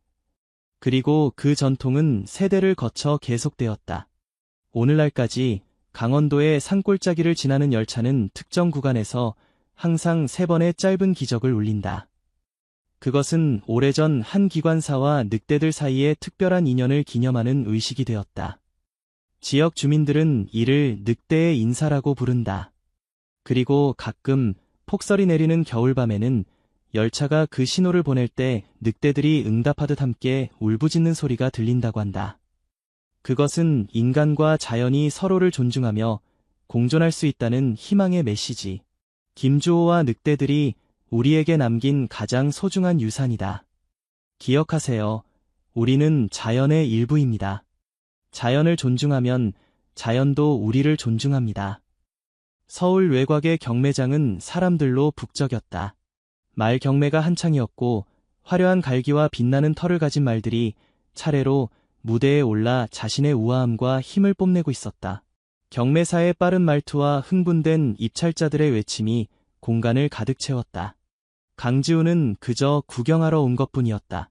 그리고 그 전통은 세대를 거쳐 계속되었다. 오늘날까지 강원도의 산골짜기를 지나는 열차는 특정 구간에서 항상 3번의 짧은 기적을 울린다. 그것은 오래전 한 기관사와 늑대들 사이의 특별한 인연을 기념하는 의식이 되었다. 지역 주민들은 이를 늑대의 인사라고 부른다. 그리고 가끔 폭설이 내리는 겨울밤에는 열차가 그 신호를 보낼 때 늑대들이 응답하듯 함께 울부짖는 소리가 들린다고 한다. 그것은 인간과 자연이 서로를 존중하며 공존할 수 있다는 희망의 메시지. 김주호와 늑대들이 우리에게 남긴 가장 소중한 유산이다. 기억하세요. 우리는 자연의 일부입니다. 자연을 존중하면 자연도 우리를 존중합니다. 서울 외곽의 경매장은 사람들로 북적였다. 말 경매가 한창이었고 화려한 갈기와 빛나는 털을 가진 말들이 차례로 무대에 올라 자신의 우아함과 힘을 뽐내고 있었다. 경매사의 빠른 말투와 흥분된 입찰자들의 외침이 공간을 가득 채웠다. 강지우는 그저 구경하러 온 것뿐이었다.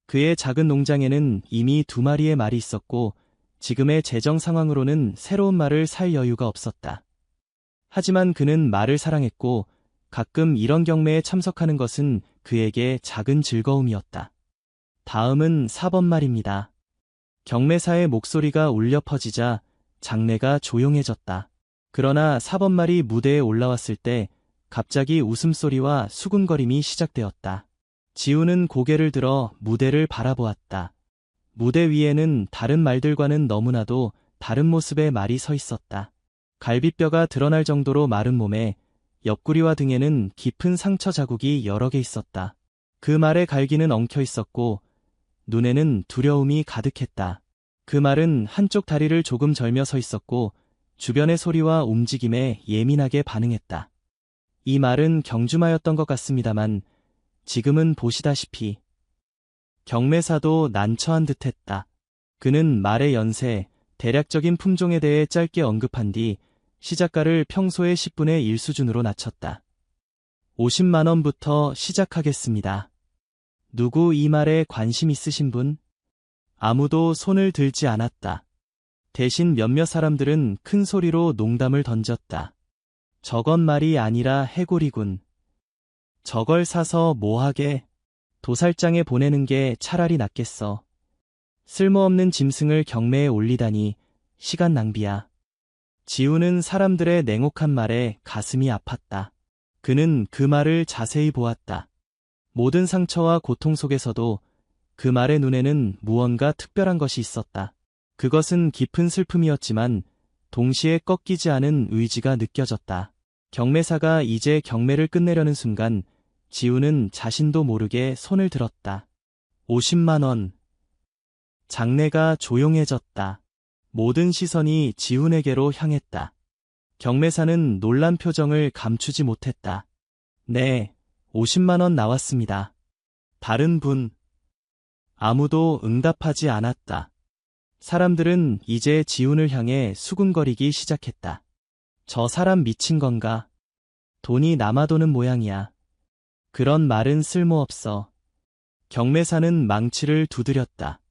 그의 작은 농장에는 이미 2마리의 말이 있었고 지금의 재정 상황으로는 새로운 말을 살 여유가 없었다. 하지만 그는 말을 사랑했고 가끔 이런 경매에 참석하는 것은 그에게 작은 즐거움이었다. 다음은 4번 말입니다. 경매사의 목소리가 울려 퍼지자 장내가 조용해졌다. 그러나 4번 말이 무대에 올라왔을 때 갑자기 웃음소리와 수군거림이 시작되었다. 지우는 고개를 들어 무대를 바라보았다. 무대 위에는 다른 말들과는 너무나도 다른 모습의 말이 서 있었다. 갈비뼈가 드러날 정도로 마른 몸에 옆구리와 등에는 깊은 상처 자국이 여러 개 있었다. 그 말의 갈기는 엉켜 있었고 눈에는 두려움이 가득했다. 그 말은 한쪽 다리를 조금 절며 서 있었고 주변의 소리와 움직임에 예민하게 반응했다. 이 말은 경주마였던 것 같습니다만 지금은 보시다시피 경매사도 난처한 듯했다. 그는 말의 연세, 대략적인 품종에 대해 짧게 언급한 뒤 시작가를 평소의 10분의 1 수준으로 낮췄다. 50만 원부터 시작하겠습니다. 누구 이 말에 관심 있으신 분? 아무도 손을 들지 않았다. 대신 몇몇 사람들은 큰 소리로 농담을 던졌다. 저건 말이 아니라 해골이군. 저걸 사서 뭐하게? 도살장에 보내는 게 차라리 낫겠어. 쓸모없는 짐승을 경매에 올리다니 시간 낭비야. 지우는 사람들의 냉혹한 말에 가슴이 아팠다. 그는 그 말을 자세히 보았다. 모든 상처와 고통 속에서도 그 말의 눈에는 무언가 특별한 것이 있었다. 그것은 깊은 슬픔이었지만 동시에 꺾이지 않은 의지가 느껴졌다. 경매사가 이제 경매를 끝내려는 순간 지우는 자신도 모르게 손을 들었다. 50만 원. 장내가 조용해졌다. 모든 시선이 지훈에게로 향했다. 경매사는 놀란 표정을 감추지 못했다. 네, 50만 원 나왔습니다. 다른 분. 아무도 응답하지 않았다. 사람들은 이제 지훈을 향해 수군거리기 시작했다. 저 사람 미친 건가? 돈이 남아도는 모양이야. 그런 말은 쓸모없어. 경매사는 망치를 두드렸다.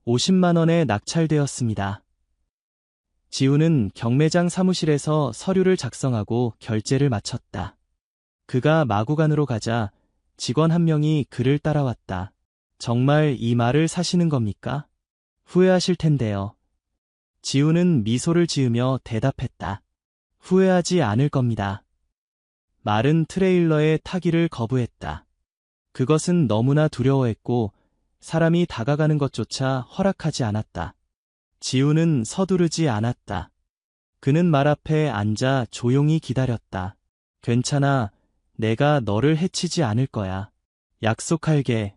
50만 원에 낙찰되었습니다. 지훈은 경매장 사무실에서 서류를 작성하고 결제를 마쳤다. 그가 마구간으로 가자 직원 한 명이 그를 따라왔다. 정말 이 말을 사시는 겁니까? 후회하실 텐데요. 지훈은 미소를 지으며 대답했다. 후회하지 않을 겁니다. 말은 트레일러에 타기를 거부했다. 그것은 너무나 두려워했고 사람이 다가가는 것조차 허락하지 않았다. 지훈은 서두르지 않았다. 그는 말 앞에 앉아 조용히 기다렸다. 괜찮아. 내가 너를 해치지 않을 거야. 약속할게.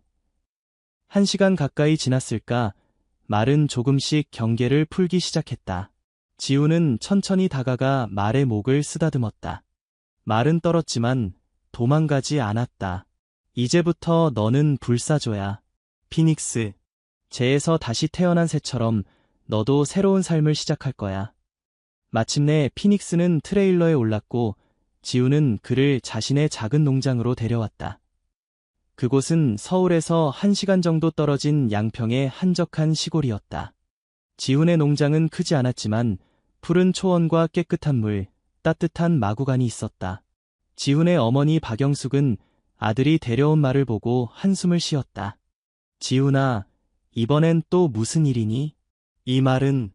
1시간 가까이 지났을까? 말은 조금씩 경계를 풀기 시작했다. 지훈은 천천히 다가가 말의 목을 쓰다듬었다. 말은 떨었지만 도망가지 않았다. 이제부터 너는 불사조야. 피닉스. 재에서 다시 태어난 새처럼 너도 새로운 삶을 시작할 거야. 마침내 피닉스는 트레일러에 올랐고 지우는 그를 자신의 작은 농장으로 데려왔다. 그곳은 서울에서 1시간 정도 떨어진 양평의 한적한 시골이었다. 지훈의 농장은 크지 않았지만 푸른 초원과 깨끗한 물, 따뜻한 마구간이 있었다. 지훈의 어머니 박영숙은 아들이 데려온 말을 보고 한숨을 쉬었다. 지훈아, 이번엔 또 무슨 일이니? 이 말은...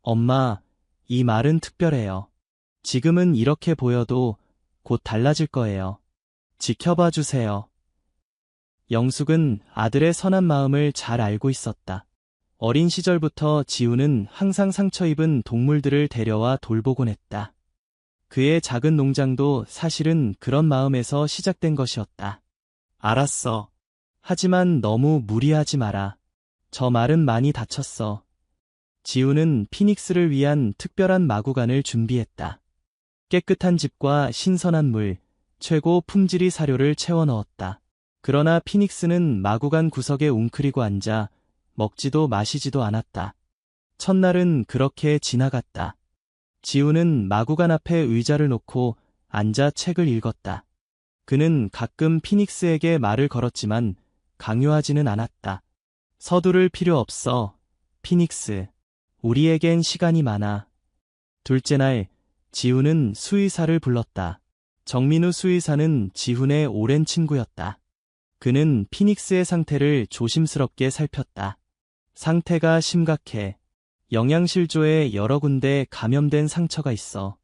엄마, 이 말은 특별해요. 지금은 이렇게 보여도 곧 달라질 거예요. 지켜봐 주세요. 영숙은 아들의 선한 마음을 잘 알고 있었다. 어린 시절부터 지우는 항상 상처 입은 동물들을 데려와 돌보곤 했다. 그의 작은 농장도 사실은 그런 마음에서 시작된 것이었다. 알았어. 하지만 너무 무리하지 마라. 저 말은 많이 다쳤어. 지우는 피닉스를 위한 특별한 마구간을 준비했다. 깨끗한 집과 신선한 물, 최고 품질의 사료를 채워 넣었다. 그러나 피닉스는 마구간 구석에 웅크리고 앉아 먹지도 마시지도 않았다. 첫날은 그렇게 지나갔다. 지우는 마구간 앞에 의자를 놓고 앉아 책을 읽었다. 그는 가끔 피닉스에게 말을 걸었지만 강요하지는 않았다. 서두를 필요 없어, 피닉스. 우리에겐 시간이 많아. 둘째 날, 지훈은 수의사를 불렀다. 정민우 수의사는 지훈의 오랜 친구였다. 그는 피닉스의 상태를 조심스럽게 살폈다. 상태가 심각해. 영양실조에 여러 군데 감염된 상처가 있어.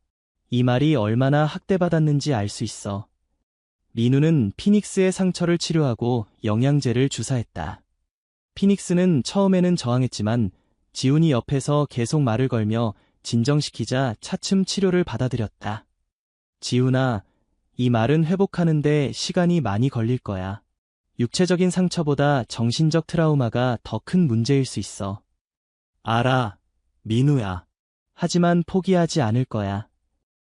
이 말이 얼마나 학대받았는지 알 수 있어. 민우는 피닉스의 상처를 치료하고 영양제를 주사했다. 피닉스는 처음에는 저항했지만 지훈이 옆에서 계속 말을 걸며 진정시키자 차츰 치료를 받아들였다. 지훈아, 이 말은 회복하는데 시간이 많이 걸릴 거야. 육체적인 상처보다 정신적 트라우마가 더 큰 문제일 수 있어. 알아, 민우야. 하지만 포기하지 않을 거야.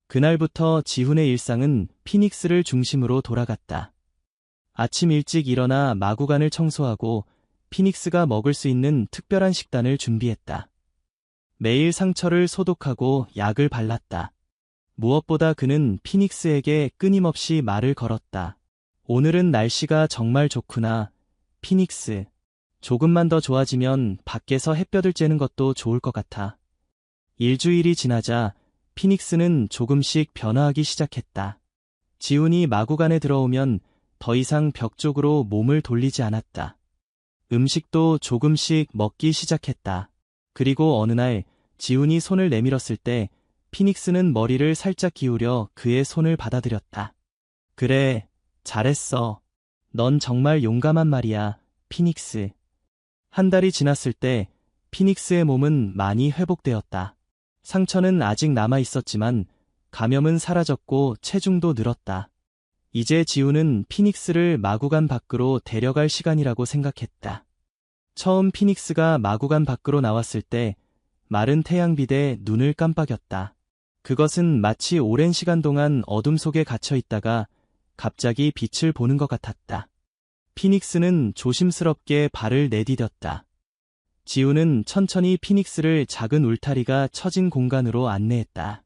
그날부터 지훈의 일상은 피닉스를 중심으로 돌아갔다. 아침 일찍 일어나 마구간을 청소하고 피닉스가 먹을 수 있는 특별한 식단을 준비했다. 매일 상처를 소독하고 약을 발랐다. 무엇보다 그는 피닉스에게 끊임없이 말을 걸었다. 오늘은 날씨가 정말 좋구나, 피닉스. 조금만 더 좋아지면 밖에서 햇볕을 쬐는 것도 좋을 것 같아. 일주일이 지나자 피닉스는 조금씩 변화하기 시작했다. 지훈이 마구간에 들어오면 더 이상 벽 쪽으로 몸을 돌리지 않았다. 음식도 조금씩 먹기 시작했다. 그리고 어느 날 지훈이 손을 내밀었을 때 피닉스는 머리를 살짝 기울여 그의 손을 받아들였다. 그래, 잘했어. 넌 정말 용감한 말이야, 피닉스. 한 달이 지났을 때 피닉스의 몸은 많이 회복되었다. 상처는 아직 남아 있었지만 감염은 사라졌고 체중도 늘었다. 이제 지훈은 피닉스를 마구간 밖으로 데려갈 시간이라고 생각했다. 처음 피닉스가 마구간 밖으로 나왔을 때 마른 태양빛에 눈을 깜빡였다. 그것은 마치 오랜 시간 동안 어둠 속에 갇혀 있다가 갑자기 빛을 보는 것 같았다. 피닉스는 조심스럽게 발을 내디뎠다. 지훈은 천천히 피닉스를 작은 울타리가 쳐진 공간으로 안내했다.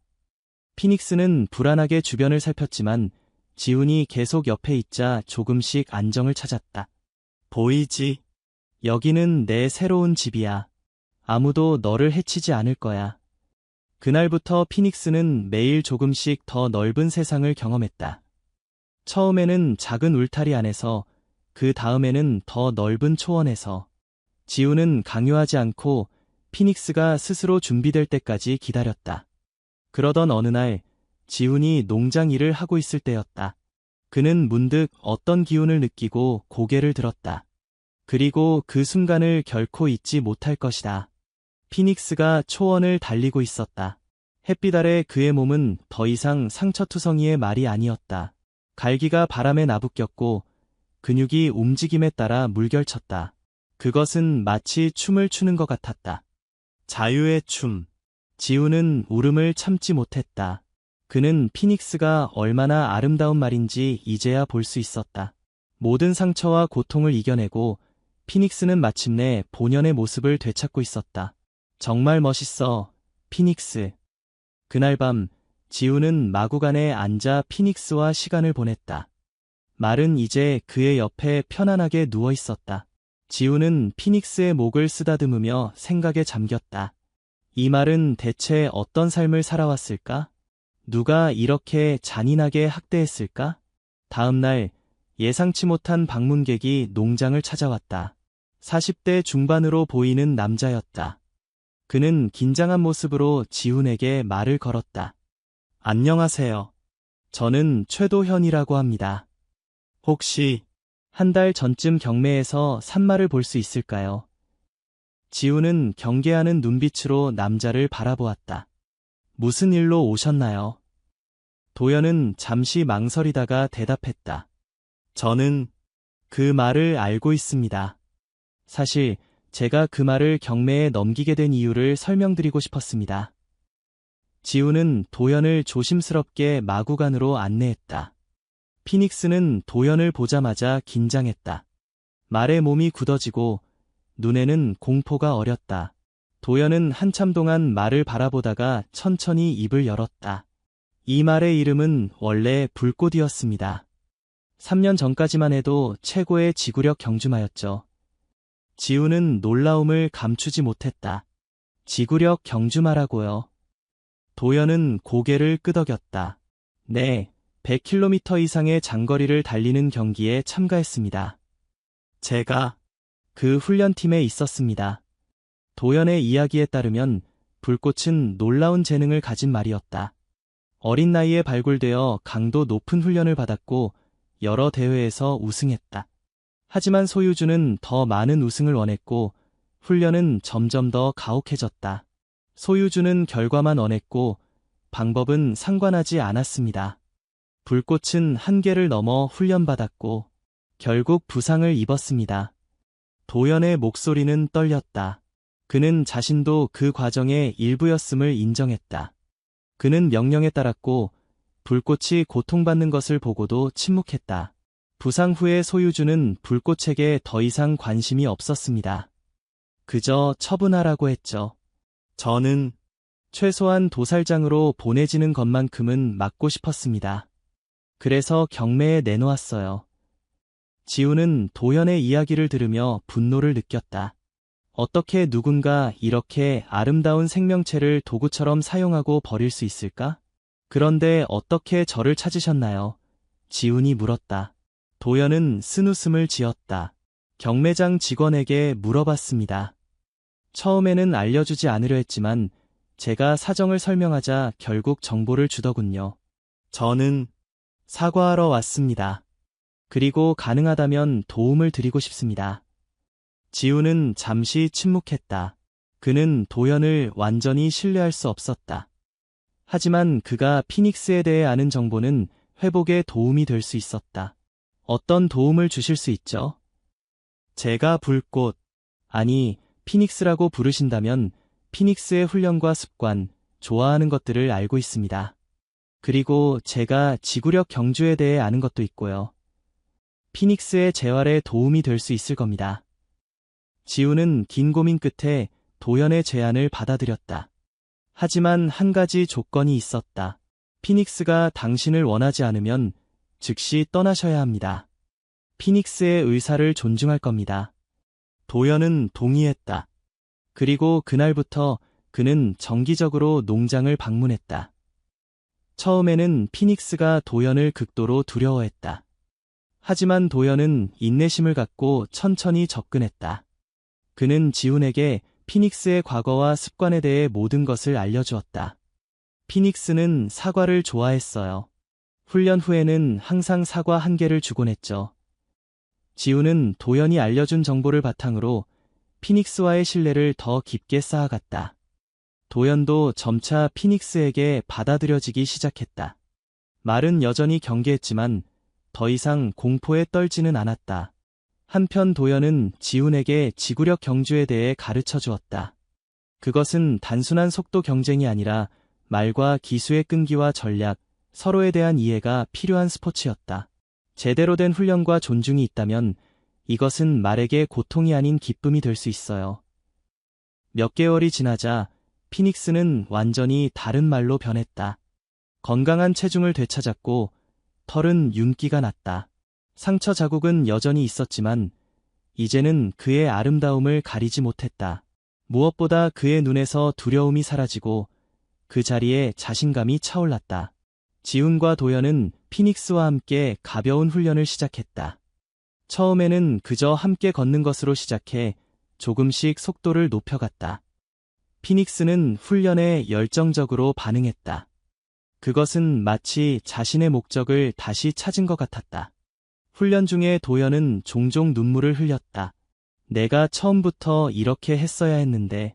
피닉스는 불안하게 주변을 살폈지만 지훈이 계속 옆에 있자 조금씩 안정을 찾았다. 보이지? 여기는 내 새로운 집이야. 아무도 너를 해치지 않을 거야. 그날부터 피닉스는 매일 조금씩 더 넓은 세상을 경험했다. 처음에는 작은 울타리 안에서, 그 다음에는 더 넓은 초원에서. 지훈은 강요하지 않고 피닉스가 스스로 준비될 때까지 기다렸다. 그러던 어느 날 지훈이 농장 일을 하고 있을 때였다. 그는 문득 어떤 기운을 느끼고 고개를 들었다. 그리고 그 순간을 결코 잊지 못할 것이다. 피닉스가 초원을 달리고 있었다. 햇빛 아래 그의 몸은 더 이상 상처투성이의 말이 아니었다. 갈기가 바람에 나부꼈고 근육이 움직임에 따라 물결쳤다. 그것은 마치 춤을 추는 것 같았다. 자유의 춤. 지훈은 울음을 참지 못했다. 그는 피닉스가 얼마나 아름다운 말인지 이제야 볼 수 있었다. 모든 상처와 고통을 이겨내고 피닉스는 마침내 본연의 모습을 되찾고 있었다. 정말 멋있어, 피닉스. 그날 밤, 지우는 마구간에 앉아 피닉스와 시간을 보냈다. 말은 이제 그의 옆에 편안하게 누워 있었다. 지우는 피닉스의 목을 쓰다듬으며 생각에 잠겼다. 이 말은 대체 어떤 삶을 살아왔을까? 누가 이렇게 잔인하게 학대했을까? 다음 날, 예상치 못한 방문객이 농장을 찾아왔다. 40대 중반으로 보이는 남자였다. 그는 긴장한 모습으로 지훈에게 말을 걸었다. 안녕하세요. 저는 최도현이라고 합니다. 혹시 한 달 전쯤 경매에서 산 말을 볼 수 있을까요? 지훈은 경계하는 눈빛으로 남자를 바라보았다. 무슨 일로 오셨나요? 도연은 잠시 망설이다가 대답했다. 저는 그 말을 알고 있습니다. 사실 제가 그 말을 경매에 넘기게 된 이유를 설명드리고 싶었습니다. 지훈은 도연을 조심스럽게 마구간으로 안내했다. 피닉스는 도연을 보자마자 긴장했다. 말에 몸이 굳어지고 눈에는 공포가 어렸다. 도연은 한참 동안 말을 바라보다가 천천히 입을 열었다. 이 말의 이름은 원래 불꽃이었습니다. 3년 전까지만 해도 최고의 지구력 경주마였죠. 지우는 놀라움을 감추지 못했다. 지구력 경주마라고요. 도연은 고개를 끄덕였다. 네, 100km 이상의 장거리를 달리는 경기에 참가했습니다. 제가 그 훈련팀에 있었습니다. 도연의 이야기에 따르면 불꽃은 놀라운 재능을 가진 말이었다. 어린 나이에 발굴되어 강도 높은 훈련을 받았고 여러 대회에서 우승했다. 하지만 소유주는 더 많은 우승을 원했고 훈련은 점점 더 가혹해졌다. 소유주는 결과만 원했고 방법은 상관하지 않았습니다. 불꽃은 한계를 넘어 훈련받았고 결국 부상을 입었습니다. 도연의 목소리는 떨렸다. 그는 자신도 그 과정의 일부였음을 인정했다. 그는 명령에 따랐고 불꽃이 고통받는 것을 보고도 침묵했다. 부상 후에 소유주는 불꽃에게 더 이상 관심이 없었습니다. 그저 처분하라고 했죠. 저는 최소한 도살장으로 보내지는 것만큼은 막고 싶었습니다. 그래서 경매에 내놓았어요. 지우는 도연의 이야기를 들으며 분노를 느꼈다. 어떻게 누군가 이렇게 아름다운 생명체를 도구처럼 사용하고 버릴 수 있을까? 그런데 어떻게 저를 찾으셨나요? 지훈이 물었다. 도연은 쓴웃음을 지었다. 경매장 직원에게 물어봤습니다. 처음에는 알려주지 않으려 했지만 제가 사정을 설명하자 결국 정보를 주더군요. 저는 사과하러 왔습니다. 그리고 가능하다면 도움을 드리고 싶습니다. 지우는 잠시 침묵했다. 그는 도연을 완전히 신뢰할 수 없었다. 하지만 그가 피닉스에 대해 아는 정보는 회복에 도움이 될 수 있었다. 어떤 도움을 주실 수 있죠? 제가 불꽃, 아니 피닉스라고 부르신다면 피닉스의 훈련과 습관, 좋아하는 것들을 알고 있습니다. 그리고 제가 지구력 경주에 대해 아는 것도 있고요. 피닉스의 재활에 도움이 될 수 있을 겁니다. 지우는 긴 고민 끝에 도연의 제안을 받아들였다. 하지만 한 가지 조건이 있었다. 피닉스가 당신을 원하지 않으면 즉시 떠나셔야 합니다. 피닉스의 의사를 존중할 겁니다. 도연은 동의했다. 그리고 그날부터 그는 정기적으로 농장을 방문했다. 처음에는 피닉스가 도연을 극도로 두려워했다. 하지만 도연은 인내심을 갖고 천천히 접근했다. 그는 지훈에게 피닉스의 과거와 습관에 대해 모든 것을 알려주었다. 피닉스는 사과를 좋아했어요. 훈련 후에는 항상 사과 한 개를 주곤 했죠. 지훈은 도연이 알려준 정보를 바탕으로 피닉스와의 신뢰를 더 깊게 쌓아갔다. 도연도 점차 피닉스에게 받아들여지기 시작했다. 말은 여전히 경계했지만 더 이상 공포에 떨지는 않았다. 한편 도연은 지훈에게 지구력 경주에 대해 가르쳐 주었다. 그것은 단순한 속도 경쟁이 아니라 말과 기수의 끈기와 전략, 서로에 대한 이해가 필요한 스포츠였다. 제대로 된 훈련과 존중이 있다면 이것은 말에게 고통이 아닌 기쁨이 될 수 있어요. 몇 개월이 지나자 피닉스는 완전히 다른 말로 변했다. 건강한 체중을 되찾았고 털은 윤기가 났다. 상처 자국은 여전히 있었지만 이제는 그의 아름다움을 가리지 못했다. 무엇보다 그의 눈에서 두려움이 사라지고 그 자리에 자신감이 차올랐다. 지훈과 도연은 피닉스와 함께 가벼운 훈련을 시작했다. 처음에는 그저 함께 걷는 것으로 시작해 조금씩 속도를 높여갔다. 피닉스는 훈련에 열정적으로 반응했다. 그것은 마치 자신의 목적을 다시 찾은 것 같았다. 훈련 중에 도연은 종종 눈물을 흘렸다. 내가 처음부터 이렇게 했어야 했는데.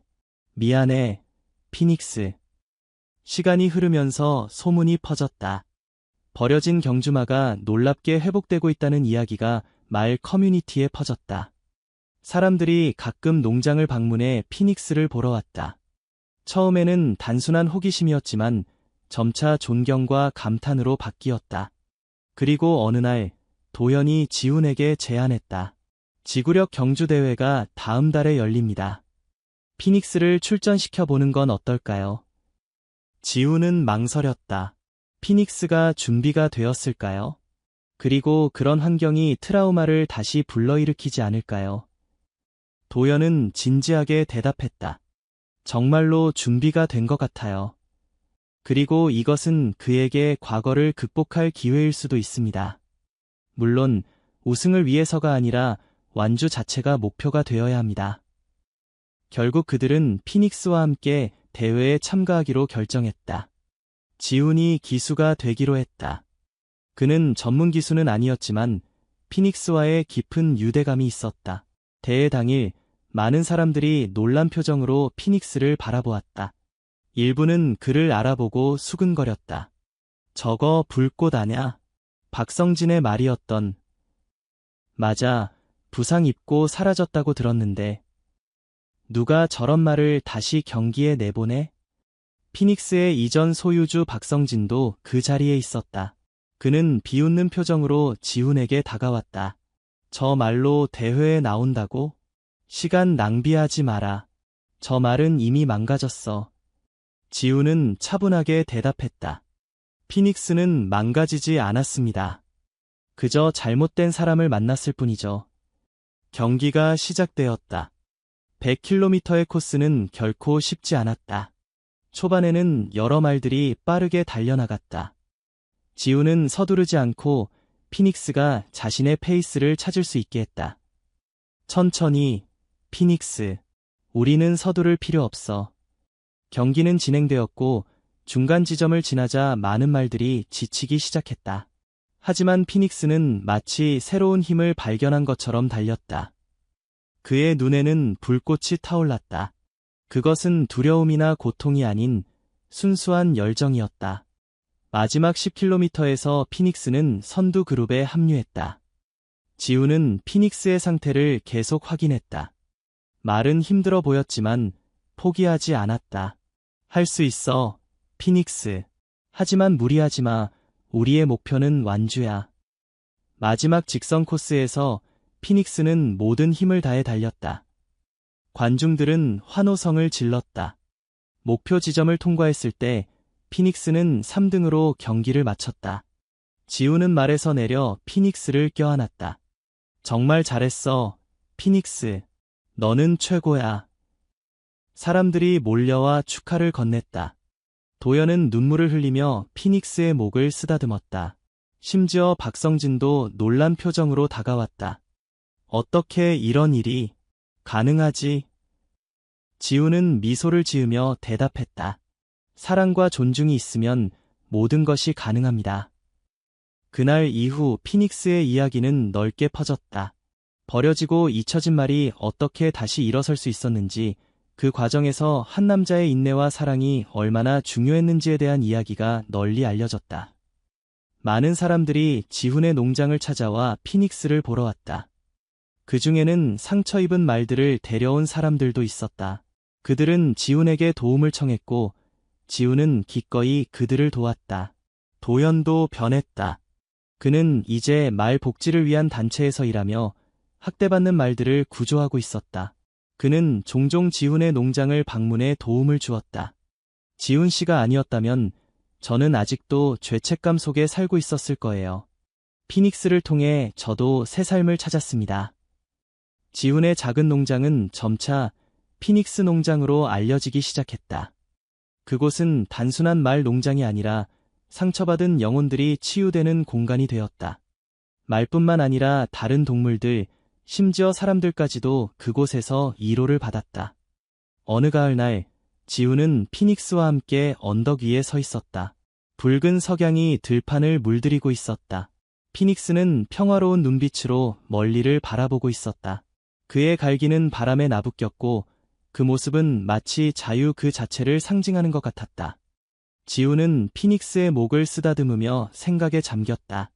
미안해, 피닉스. 시간이 흐르면서 소문이 퍼졌다. 버려진 경주마가 놀랍게 회복되고 있다는 이야기가 마을 커뮤니티에 퍼졌다. 사람들이 가끔 농장을 방문해 피닉스를 보러 왔다. 처음에는 단순한 호기심이었지만 점차 존경과 감탄으로 바뀌었다. 그리고 어느 날 도연이 지훈에게 제안했다. 지구력 경주대회가 다음 달에 열립니다. 피닉스를 출전시켜보는 건 어떨까요? 지훈은 망설였다. 피닉스가 준비가 되었을까요? 그리고 그런 환경이 트라우마를 다시 불러일으키지 않을까요? 도연은 진지하게 대답했다. 정말로 준비가 된 것 같아요. 그리고 이것은 그에게 과거를 극복할 기회일 수도 있습니다. 물론 우승을 위해서가 아니라 완주 자체가 목표가 되어야 합니다. 결국 그들은 피닉스와 함께 대회에 참가하기로 결정했다. 지훈이 기수가 되기로 했다. 그는 전문 기수는 아니었지만 피닉스와의 깊은 유대감이 있었다. 대회 당일 많은 사람들이 놀란 표정으로 피닉스를 바라보았다. 일부는 그를 알아보고 수근거렸다. 저거 불꽃 아냐? 박성진의 말이었던. 맞아, 부상 입고 사라졌다고 들었는데. 누가 저런 말을 다시 경기에 내보내? 피닉스의 이전 소유주 박성진도 그 자리에 있었다. 그는 비웃는 표정으로 지훈에게 다가왔다. 저 말로 대회에 나온다고? 시간 낭비하지 마라. 저 말은 이미 망가졌어. 지훈은 차분하게 대답했다. 피닉스는 망가지지 않았습니다. 그저 잘못된 사람을 만났을 뿐이죠. 경기가 시작되었다. 100km의 코스는 결코 쉽지 않았다. 초반에는 여러 말들이 빠르게 달려나갔다. 지훈은 서두르지 않고 피닉스가 자신의 페이스를 찾을 수 있게 했다. 천천히, 피닉스. 우리는 서두를 필요 없어. 경기는 진행되었고 중간 지점을 지나자 많은 말들이 지치기 시작했다. 하지만 피닉스는 마치 새로운 힘을 발견한 것처럼 달렸다. 그의 눈에는 불꽃이 타올랐다. 그것은 두려움이나 고통이 아닌 순수한 열정이었다. 마지막 10km에서 피닉스는 선두 그룹에 합류했다. 지훈은 피닉스의 상태를 계속 확인했다. 말은 힘들어 보였지만 포기하지 않았다. 할 수 있어, 피닉스. 하지만 무리하지 마. 우리의 목표는 완주야. 마지막 직선 코스에서 피닉스는 모든 힘을 다해 달렸다. 관중들은 환호성을 질렀다. 목표 지점을 통과했을 때 피닉스는 3등으로 경기를 마쳤다. 지훈은 말에서 내려 피닉스를 껴안았다. 정말 잘했어, 피닉스. 너는 최고야. 사람들이 몰려와 축하를 건넸다. 도연은 눈물을 흘리며 피닉스의 목을 쓰다듬었다. 심지어 박성진도 놀란 표정으로 다가왔다. 어떻게 이런 일이 가능하지? 지훈은 미소를 지으며 대답했다. 사랑과 존중이 있으면 모든 것이 가능합니다. 그날 이후 피닉스의 이야기는 넓게 퍼졌다. 버려지고 잊혀진 말이 어떻게 다시 일어설 수 있었는지, 그 과정에서 한 남자의 인내와 사랑이 얼마나 중요했는지에 대한 이야기가 널리 알려졌다. 많은 사람들이 지훈의 농장을 찾아와 피닉스를 보러 왔다. 그 중에는 상처 입은 말들을 데려온 사람들도 있었다. 그들은 지훈에게 도움을 청했고 지훈은 기꺼이 그들을 도왔다. 도연도 변했다. 그는 이제 말 복지를 위한 단체에서 일하며 학대받는 말들을 구조하고 있었다. 그는 종종 지훈의 농장을 방문해 도움을 주었다. 지훈 씨가 아니었다면 저는 아직도 죄책감 속에 살고 있었을 거예요. 피닉스를 통해 저도 새 삶을 찾았습니다. 지훈의 작은 농장은 점차 피닉스 농장으로 알려지기 시작했다. 그곳은 단순한 말 농장이 아니라 상처받은 영혼들이 치유되는 공간이 되었다. 말뿐만 아니라 다른 동물들, 심지어 사람들까지도 그곳에서 위로를 받았다. 어느 가을날, 지훈은 피닉스와 함께 언덕 위에 서 있었다. 붉은 석양이 들판을 물들이고 있었다. 피닉스는 평화로운 눈빛으로 멀리를 바라보고 있었다. 그의 갈기는 바람에 나부꼈고 그 모습은 마치 자유 그 자체를 상징하는 것 같았다. 지훈은 피닉스의 목을 쓰다듬으며 생각에 잠겼다.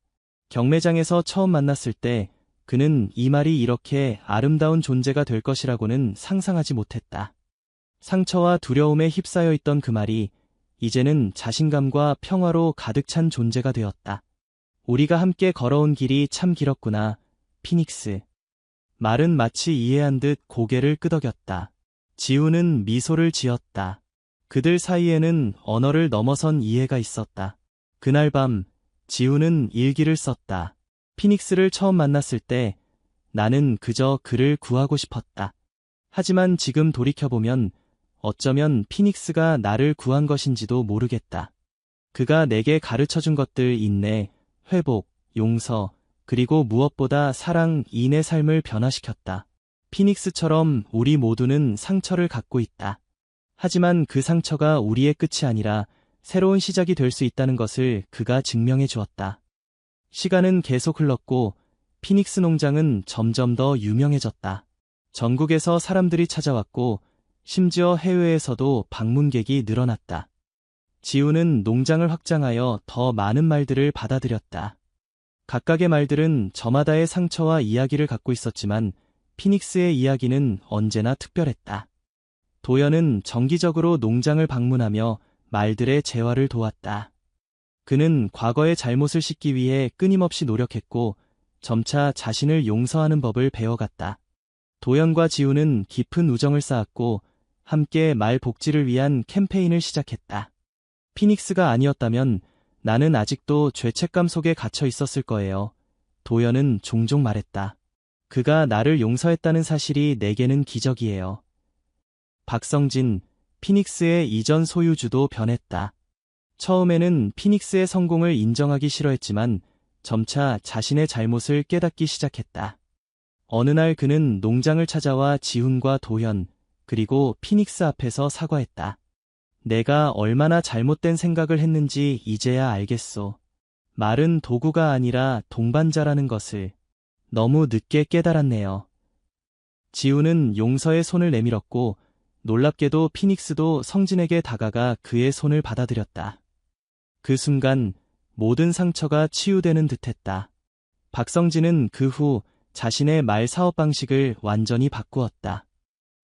경매장에서 처음 만났을 때 그는 이 말이 이렇게 아름다운 존재가 될 것이라고는 상상하지 못했다. 상처와 두려움에 휩싸여 있던 그 말이 이제는 자신감과 평화로 가득 찬 존재가 되었다. 우리가 함께 걸어온 길이 참 길었구나, 피닉스. 말은 마치 이해한 듯 고개를 끄덕였다. 지훈은 미소를 지었다. 그들 사이에는 언어를 넘어선 이해가 있었다. 그날 밤, 지훈은 일기를 썼다. 피닉스를 처음 만났을 때 나는 그저 그를 구하고 싶었다. 하지만 지금 돌이켜보면 어쩌면 피닉스가 나를 구한 것인지도 모르겠다. 그가 내게 가르쳐준 것들 인내, 회복, 용서, 그리고 무엇보다 사랑, 이 내 삶을 변화시켰다. 피닉스처럼 우리 모두는 상처를 갖고 있다. 하지만 그 상처가 우리의 끝이 아니라 새로운 시작이 될 수 있다는 것을 그가 증명해 주었다. 시간은 계속 흘렀고 피닉스 농장은 점점 더 유명해졌다. 전국에서 사람들이 찾아왔고 심지어 해외에서도 방문객이 늘어났다. 지훈은 농장을 확장하여 더 많은 말들을 받아들였다. 각각의 말들은 저마다의 상처와 이야기를 갖고 있었지만 피닉스의 이야기는 언제나 특별했다. 도연은 정기적으로 농장을 방문하며 말들의 재활을 도왔다. 그는 과거의 잘못을 씻기 위해 끊임없이 노력했고 점차 자신을 용서하는 법을 배워갔다. 도연과 지훈은 깊은 우정을 쌓았고 함께 말 복지를 위한 캠페인을 시작했다. 피닉스가 아니었다면 나는 아직도 죄책감 속에 갇혀 있었을 거예요. 도연은 종종 말했다. 그가 나를 용서했다는 사실이 내게는 기적이에요. 박성진, 피닉스의 이전 소유주도 변했다. 처음에는 피닉스의 성공을 인정하기 싫어했지만 점차 자신의 잘못을 깨닫기 시작했다. 어느 날 그는 농장을 찾아와 지훈과 도현, 그리고 피닉스 앞에서 사과했다. 내가 얼마나 잘못된 생각을 했는지 이제야 알겠소. 말은 도구가 아니라 동반자라는 것을 너무 늦게 깨달았네요. 지훈은 용서의 손을 내밀었고 놀랍게도 피닉스도 성진에게 다가가 그의 손을 받아들였다. 그 순간 모든 상처가 치유되는 듯했다. 박성진은 그 후 자신의 말 사업 방식을 완전히 바꾸었다.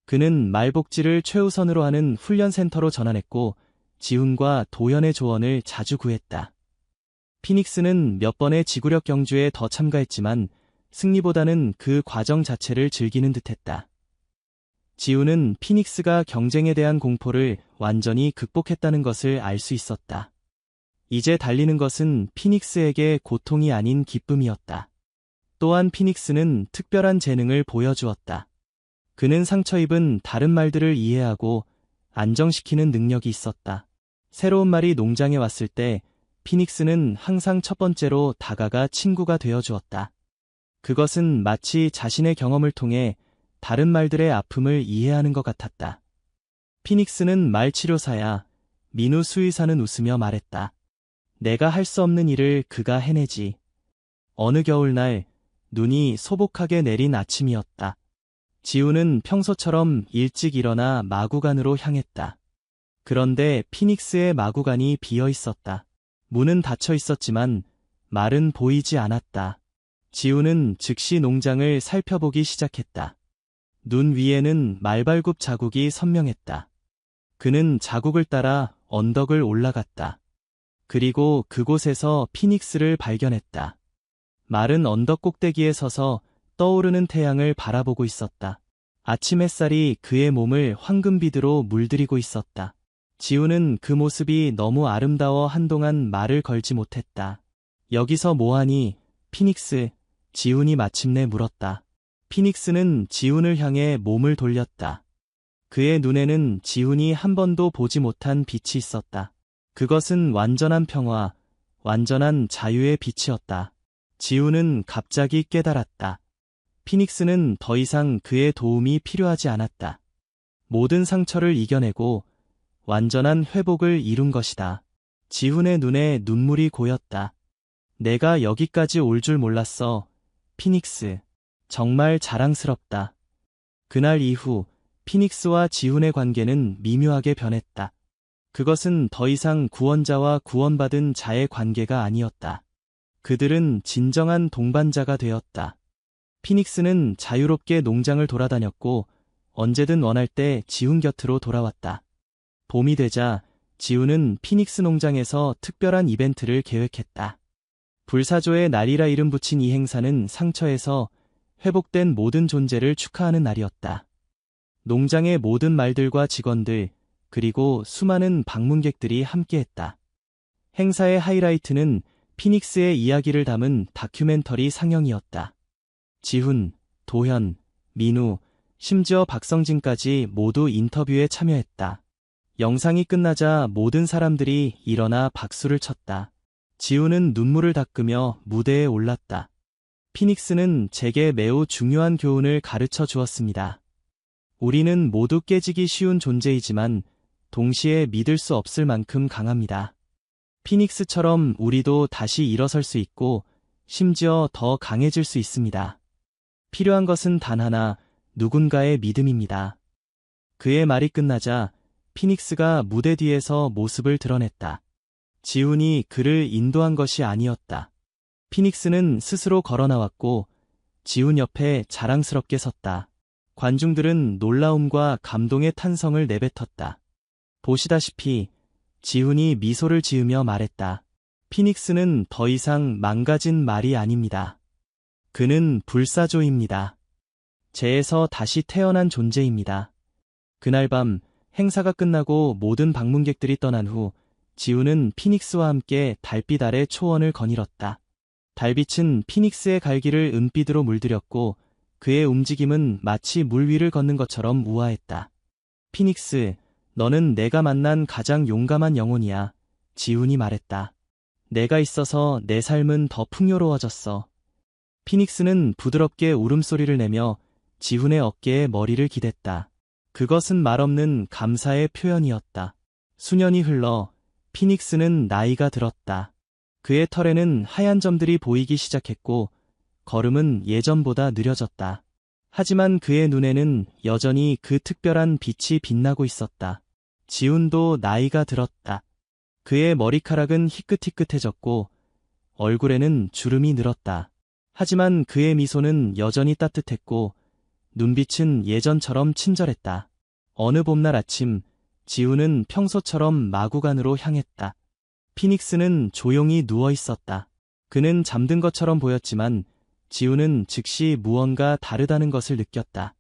그는 말복지를 최우선으로 하는 훈련센터로 전환했고 지훈과 도연의 조언을 자주 구했다. 피닉스는 몇 번의 지구력 경주에 더 참가했지만 승리보다는 그 과정 자체를 즐기는 듯했다. 지훈은 피닉스가 경쟁에 대한 공포를 완전히 극복했다는 것을 알 수 있었다. 이제 달리는 것은 피닉스에게 고통이 아닌 기쁨이었다. 또한 피닉스는 특별한 재능을 보여주었다. 그는 상처 입은 다른 말들을 이해하고 안정시키는 능력이 있었다. 새로운 말이 농장에 왔을 때 피닉스는 항상 첫 번째로 다가가 친구가 되어주었다. 그것은 마치 자신의 경험을 통해 다른 말들의 아픔을 이해하는 것 같았다. 피닉스는 말치료사야. 민우 수의사는 웃으며 말했다. 내가 할 수 없는 일을 그가 해내지. 어느 겨울날 눈이 소복하게 내린 아침이었다. 지훈은 평소처럼 일찍 일어나 마구간으로 향했다. 그런데 피닉스의 마구간이 비어 있었다. 문은 닫혀 있었지만 말은 보이지 않았다. 지훈은 즉시 농장을 살펴보기 시작했다. 눈 위에는 말발굽 자국이 선명했다. 그는 자국을 따라 언덕을 올라갔다. 그리고 그곳에서 피닉스를 발견했다. 말은 언덕 꼭대기에 서서 떠오르는 태양을 바라보고 있었다. 아침 햇살이 그의 몸을 황금빛으로 물들이고 있었다. 지훈은 그 모습이 너무 아름다워 한동안 말을 걸지 못했다. 여기서 뭐하니, 피닉스? 지훈이 마침내 물었다. 피닉스는 지훈을 향해 몸을 돌렸다. 그의 눈에는 지훈이 한 번도 보지 못한 빛이 있었다. 그것은 완전한 평화, 완전한 자유의 빛이었다. 지훈은 갑자기 깨달았다. 피닉스는 더 이상 그의 도움이 필요하지 않았다. 모든 상처를 이겨내고 완전한 회복을 이룬 것이다. 지훈의 눈에 눈물이 고였다. 내가 여기까지 올 줄 몰랐어, 피닉스. 정말 자랑스럽다. 그날 이후 피닉스와 지훈의 관계는 미묘하게 변했다. 그것은 더 이상 구원자와 구원받은 자의 관계가 아니었다. 그들은 진정한 동반자가 되었다. 피닉스는 자유롭게 농장을 돌아다녔고 언제든 원할 때 지훈 곁으로 돌아왔다. 봄이 되자 지훈은 피닉스 농장에서 특별한 이벤트를 계획했다. 불사조의 날이라 이름 붙인 이 행사는 상처에서 회복된 모든 존재를 축하하는 날이었다. 농장의 모든 말들과 직원들, 그리고 수많은 방문객들이 함께했다. 행사의 하이라이트는 피닉스의 이야기를 담은 다큐멘터리 상영이었다. 지훈, 도현, 민우, 심지어 박성진까지 모두 인터뷰에 참여했다. 영상이 끝나자 모든 사람들이 일어나 박수를 쳤다. 지훈은 눈물을 닦으며 무대에 올랐다. 피닉스는 제게 매우 중요한 교훈을 가르쳐 주었습니다. 우리는 모두 깨지기 쉬운 존재이지만 동시에 믿을 수 없을 만큼 강합니다. 피닉스처럼 우리도 다시 일어설 수 있고 심지어 더 강해질 수 있습니다. 필요한 것은 단 하나, 누군가의 믿음입니다. 그의 말이 끝나자 피닉스가 무대 뒤에서 모습을 드러냈다. 지훈이 그를 인도한 것이 아니었다. 피닉스는 스스로 걸어 나왔고 지훈 옆에 자랑스럽게 섰다. 관중들은 놀라움과 감동의 탄성을 내뱉었다. 보시다시피 지훈이 미소를 지으며 말했다. 피닉스는 더 이상 망가진 말이 아닙니다. 그는 불사조입니다. 재에서 다시 태어난 존재입니다. 그날 밤 행사가 끝나고 모든 방문객들이 떠난 후 지훈은 피닉스와 함께 달빛 아래 초원을 거닐었다. 달빛은 피닉스의 갈기를 은빛으로 물들였고 그의 움직임은 마치 물 위를 걷는 것처럼 우아했다. 피닉스, 너는 내가 만난 가장 용감한 영혼이야. 지훈이 말했다. 내가 있어서 내 삶은 더 풍요로워졌어. 피닉스는 부드럽게 울음소리를 내며 지훈의 어깨에 머리를 기댔다. 그것은 말없는 감사의 표현이었다. 수년이 흘러 피닉스는 나이가 들었다. 그의 털에는 하얀 점들이 보이기 시작했고 걸음은 예전보다 느려졌다. 하지만 그의 눈에는 여전히 그 특별한 빛이 빛나고 있었다. 지훈도 나이가 들었다. 그의 머리카락은 희끗희끗해졌고 얼굴에는 주름이 늘었다. 하지만 그의 미소는 여전히 따뜻했고 눈빛은 예전처럼 친절했다. 어느 봄날 아침, 지훈은 평소처럼 마구간으로 향했다. 피닉스는 조용히 누워 있었다. 그는 잠든 것처럼 보였지만 지훈은 즉시 무언가 다르다는 것을 느꼈다.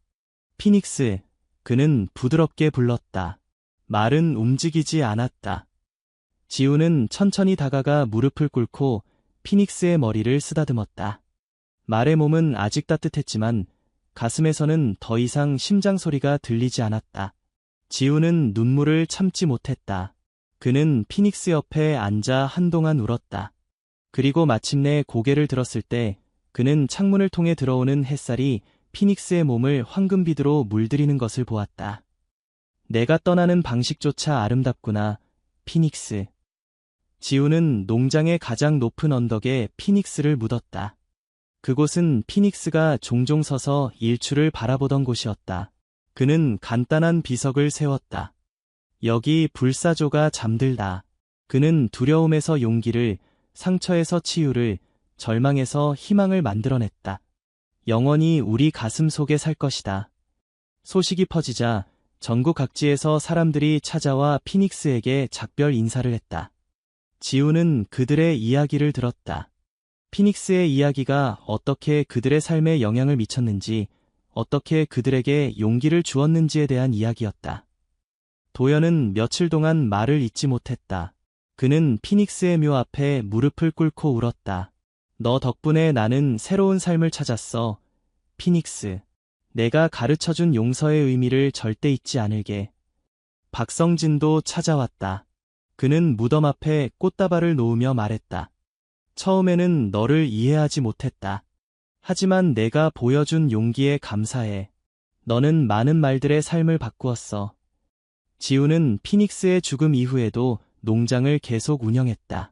피닉스, 그는 부드럽게 불렀다. 말은 움직이지 않았다. 지훈은 천천히 다가가 무릎을 꿇고 피닉스의 머리를 쓰다듬었다. 말의 몸은 아직 따뜻했지만 가슴에서는 더 이상 심장 소리가 들리지 않았다. 지훈은 눈물을 참지 못했다. 그는 피닉스 옆에 앉아 한동안 울었다. 그리고 마침내 고개를 들었을 때 그는 창문을 통해 들어오는 햇살이 피닉스의 몸을 황금빛으로 물들이는 것을 보았다. 내가 떠나는 방식조차 아름답구나, 피닉스. 지훈은 농장의 가장 높은 언덕에 피닉스를 묻었다. 그곳은 피닉스가 종종 서서 일출을 바라보던 곳이었다. 그는 간단한 비석을 세웠다. 여기 불사조가 잠들다. 그는 두려움에서 용기를, 상처에서 치유를, 절망에서 희망을 만들어냈다. 영원히 우리 가슴 속에 살 것이다. 소식이 퍼지자 전국 각지에서 사람들이 찾아와 피닉스에게 작별 인사를 했다. 지훈은 그들의 이야기를 들었다. 피닉스의 이야기가 어떻게 그들의 삶에 영향을 미쳤는지, 어떻게 그들에게 용기를 주었는지에 대한 이야기였다. 도연은 며칠 동안 말을 잇지 못했다. 그는 피닉스의 묘 앞에 무릎을 꿇고 울었다. 너 덕분에 나는 새로운 삶을 찾았어, 피닉스. 내가 가르쳐준 용서의 의미를 절대 잊지 않을게. 박성진도 찾아왔다. 그는 무덤 앞에 꽃다발을 놓으며 말했다. 처음에는 너를 이해하지 못했다. 하지만 내가 보여준 용기에 감사해. 너는 많은 말들의 삶을 바꾸었어. 지우는 피닉스의 죽음 이후에도 농장을 계속 운영했다.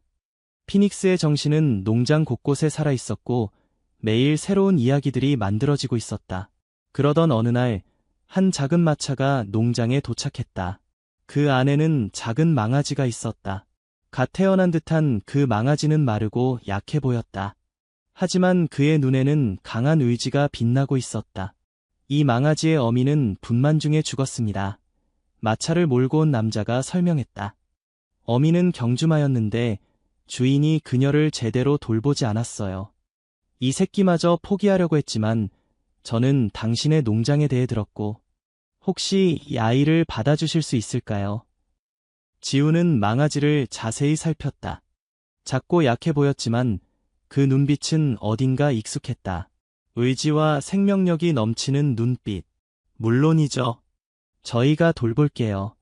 피닉스의 정신은 농장 곳곳에 살아있었고 매일 새로운 이야기들이 만들어지고 있었다. 그러던 어느 날, 한 작은 마차가 농장에 도착했다. 그 안에는 작은 망아지가 있었다. 갓 태어난 듯한 그 망아지는 마르고 약해 보였다. 하지만 그의 눈에는 강한 의지가 빛나고 있었다. 이 망아지의 어미는 분만 중에 죽었습니다. 마차를 몰고 온 남자가 설명했다. 어미는 경주마였는데 주인이 그녀를 제대로 돌보지 않았어요. 이 새끼마저 포기하려고 했지만 저는 당신의 농장에 대해 들었고 혹시 이 아이를 받아주실 수 있을까요? 지우는 망아지를 자세히 살폈다. 작고 약해 보였지만 그 눈빛은 어딘가 익숙했다. 의지와 생명력이 넘치는 눈빛. 물론이죠. 저희가 돌볼게요.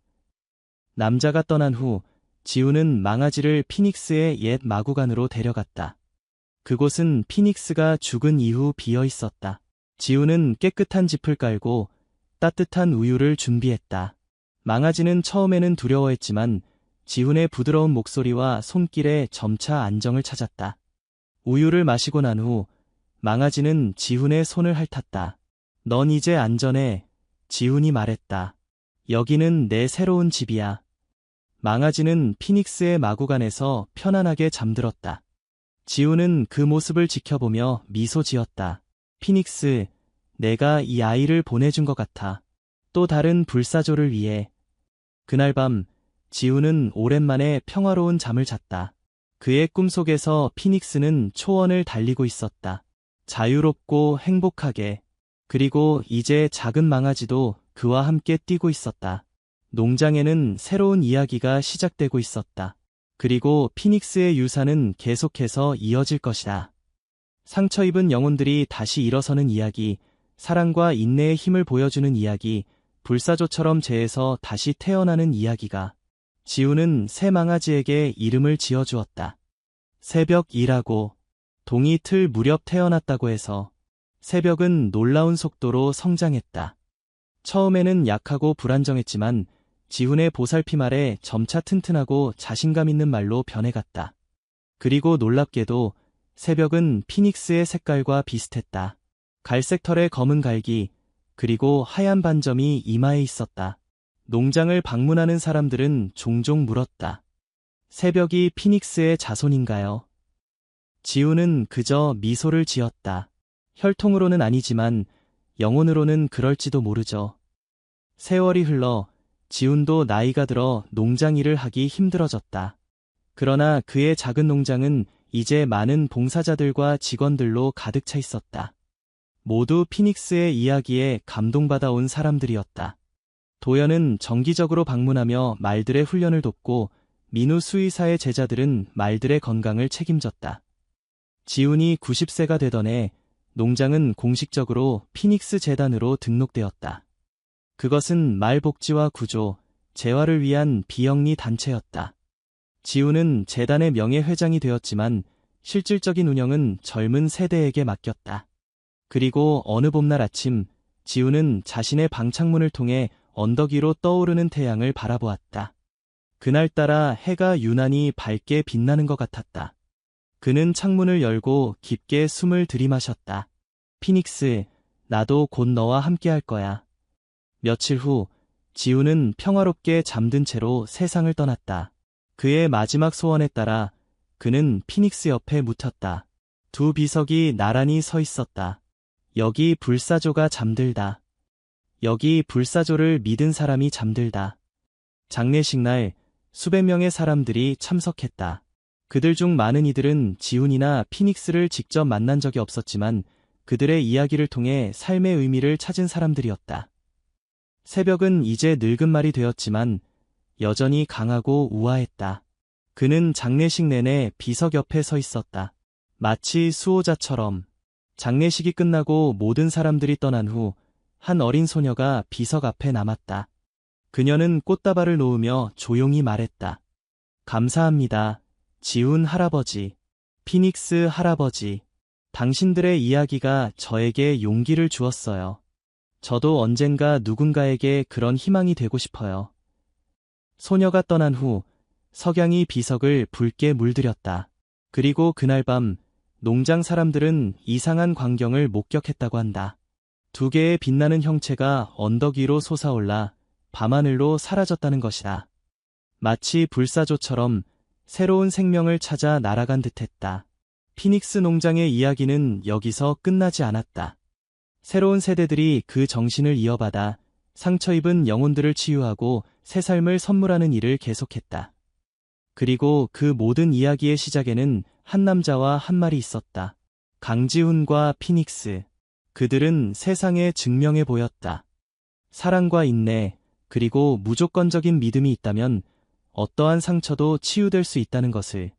남자가 떠난 후 지우는 망아지를 피닉스의 옛 마구간으로 데려갔다. 그곳은 피닉스가 죽은 이후 비어 있었다. 지우는 깨끗한 짚을 깔고 따뜻한 우유를 준비했다. 망아지는 처음에는 두려워했지만 지훈의 부드러운 목소리와 손길에 점차 안정을 찾았다. 우유를 마시고 난 후 망아지는 지훈의 손을 핥았다. 넌 이제 안전해, 지훈이 말했다. 여기는 내 새로운 집이야. 망아지는 피닉스의 마구간에서 편안하게 잠들었다. 지훈은 그 모습을 지켜보며 미소 지었다. 피닉스, 내가 이 아이를 보내준 것 같아. 또 다른 불사조를 위해. 그날 밤, 지훈은 오랜만에 평화로운 잠을 잤다. 그의 꿈속에서 피닉스는 초원을 달리고 있었다. 자유롭고 행복하게. 그리고 이제 작은 망아지도 그와 함께 뛰고 있었다. 농장에는 새로운 이야기가 시작되고 있었다. 그리고 피닉스의 유산은 계속해서 이어질 것이다. 상처 입은 영혼들이 다시 일어서는 이야기, 사랑과 인내의 힘을 보여주는 이야기, 불사조처럼 재에서 다시 태어나는 이야기가. 지우는 새 망아지에게 이름을 지어주었다. 새벽이라고. 동이 틀 무렵 태어났다고 해서 새벽은 놀라운 속도로 성장했다. 처음에는 약하고 불안정했지만 지훈의 보살핌 아래 점차 튼튼하고 자신감 있는 말로 변해갔다. 그리고 놀랍게도 새벽은 피닉스의 색깔과 비슷했다. 갈색 털의 검은 갈기, 그리고 하얀 반점이 이마에 있었다. 농장을 방문하는 사람들은 종종 물었다. 새벽이 피닉스의 자손인가요? 지우는 그저 미소를 지었다. 혈통으로는 아니지만 영혼으로는 그럴지도 모르죠. 세월이 흘러 지훈도 나이가 들어 농장 일을 하기 힘들어졌다. 그러나 그의 작은 농장은 이제 많은 봉사자들과 직원들로 가득 차 있었다. 모두 피닉스의 이야기에 감동받아 온 사람들이었다. 도연은 정기적으로 방문하며 말들의 훈련을 돕고 민우 수의사의 제자들은 말들의 건강을 책임졌다. 지훈이 90세가 되던 해 농장은 공식적으로 피닉스 재단으로 등록되었다. 그것은 말 복지와 구조, 재활을 위한 비영리 단체였다. 지훈은 재단의 명예회장이 되었지만 실질적인 운영은 젊은 세대에게 맡겼다. 그리고 어느 봄날 아침, 지훈은 자신의 방창문을 통해 언덕 위로 떠오르는 태양을 바라보았다. 그날따라 해가 유난히 밝게 빛나는 것 같았다. 그는 창문을 열고 깊게 숨을 들이마셨다. 피닉스, 나도 곧 너와 함께 할 거야. 며칠 후, 지훈은 평화롭게 잠든 채로 세상을 떠났다. 그의 마지막 소원에 따라 그는 피닉스 옆에 묻혔다. 두 비석이 나란히 서 있었다. 여기 불사조가 잠들다. 여기 불사조를 믿은 사람이 잠들다. 장례식 날 수백 명의 사람들이 참석했다. 그들 중 많은 이들은 지훈이나 피닉스를 직접 만난 적이 없었지만 그들의 이야기를 통해 삶의 의미를 찾은 사람들이었다. 새벽은 이제 늙은 말이 되었지만 여전히 강하고 우아했다. 그는 장례식 내내 비석 옆에 서 있었다. 마치 수호자처럼. 장례식이 끝나고 모든 사람들이 떠난 후 한 어린 소녀가 비석 앞에 남았다. 그녀는 꽃다발을 놓으며 조용히 말했다. 감사합니다. 지훈 할아버지, 피닉스 할아버지. 당신들의 이야기가 저에게 용기를 주었어요. 저도 언젠가 누군가에게 그런 희망이 되고 싶어요. 소녀가 떠난 후 석양이 비석을 붉게 물들였다. 그리고 그날 밤 농장 사람들은 이상한 광경을 목격했다고 한다. 두 개의 빛나는 형체가 언덕 위로 솟아올라 밤하늘로 사라졌다는 것이다. 마치 불사조처럼 새로운 생명을 찾아 날아간 듯했다. 피닉스 농장의 이야기는 여기서 끝나지 않았다. 새로운 세대들이 그 정신을 이어받아 상처 입은 영혼들을 치유하고 새 삶을 선물하는 일을 계속했다. 그리고 그 모든 이야기의 시작에는 한 남자와 한 말이 있었다. 강지훈과 피닉스. 그들은 세상에 증명해 보였다. 사랑과 인내, 그리고 무조건적인 믿음이 있다면 어떠한 상처도 치유될 수 있다는 것을.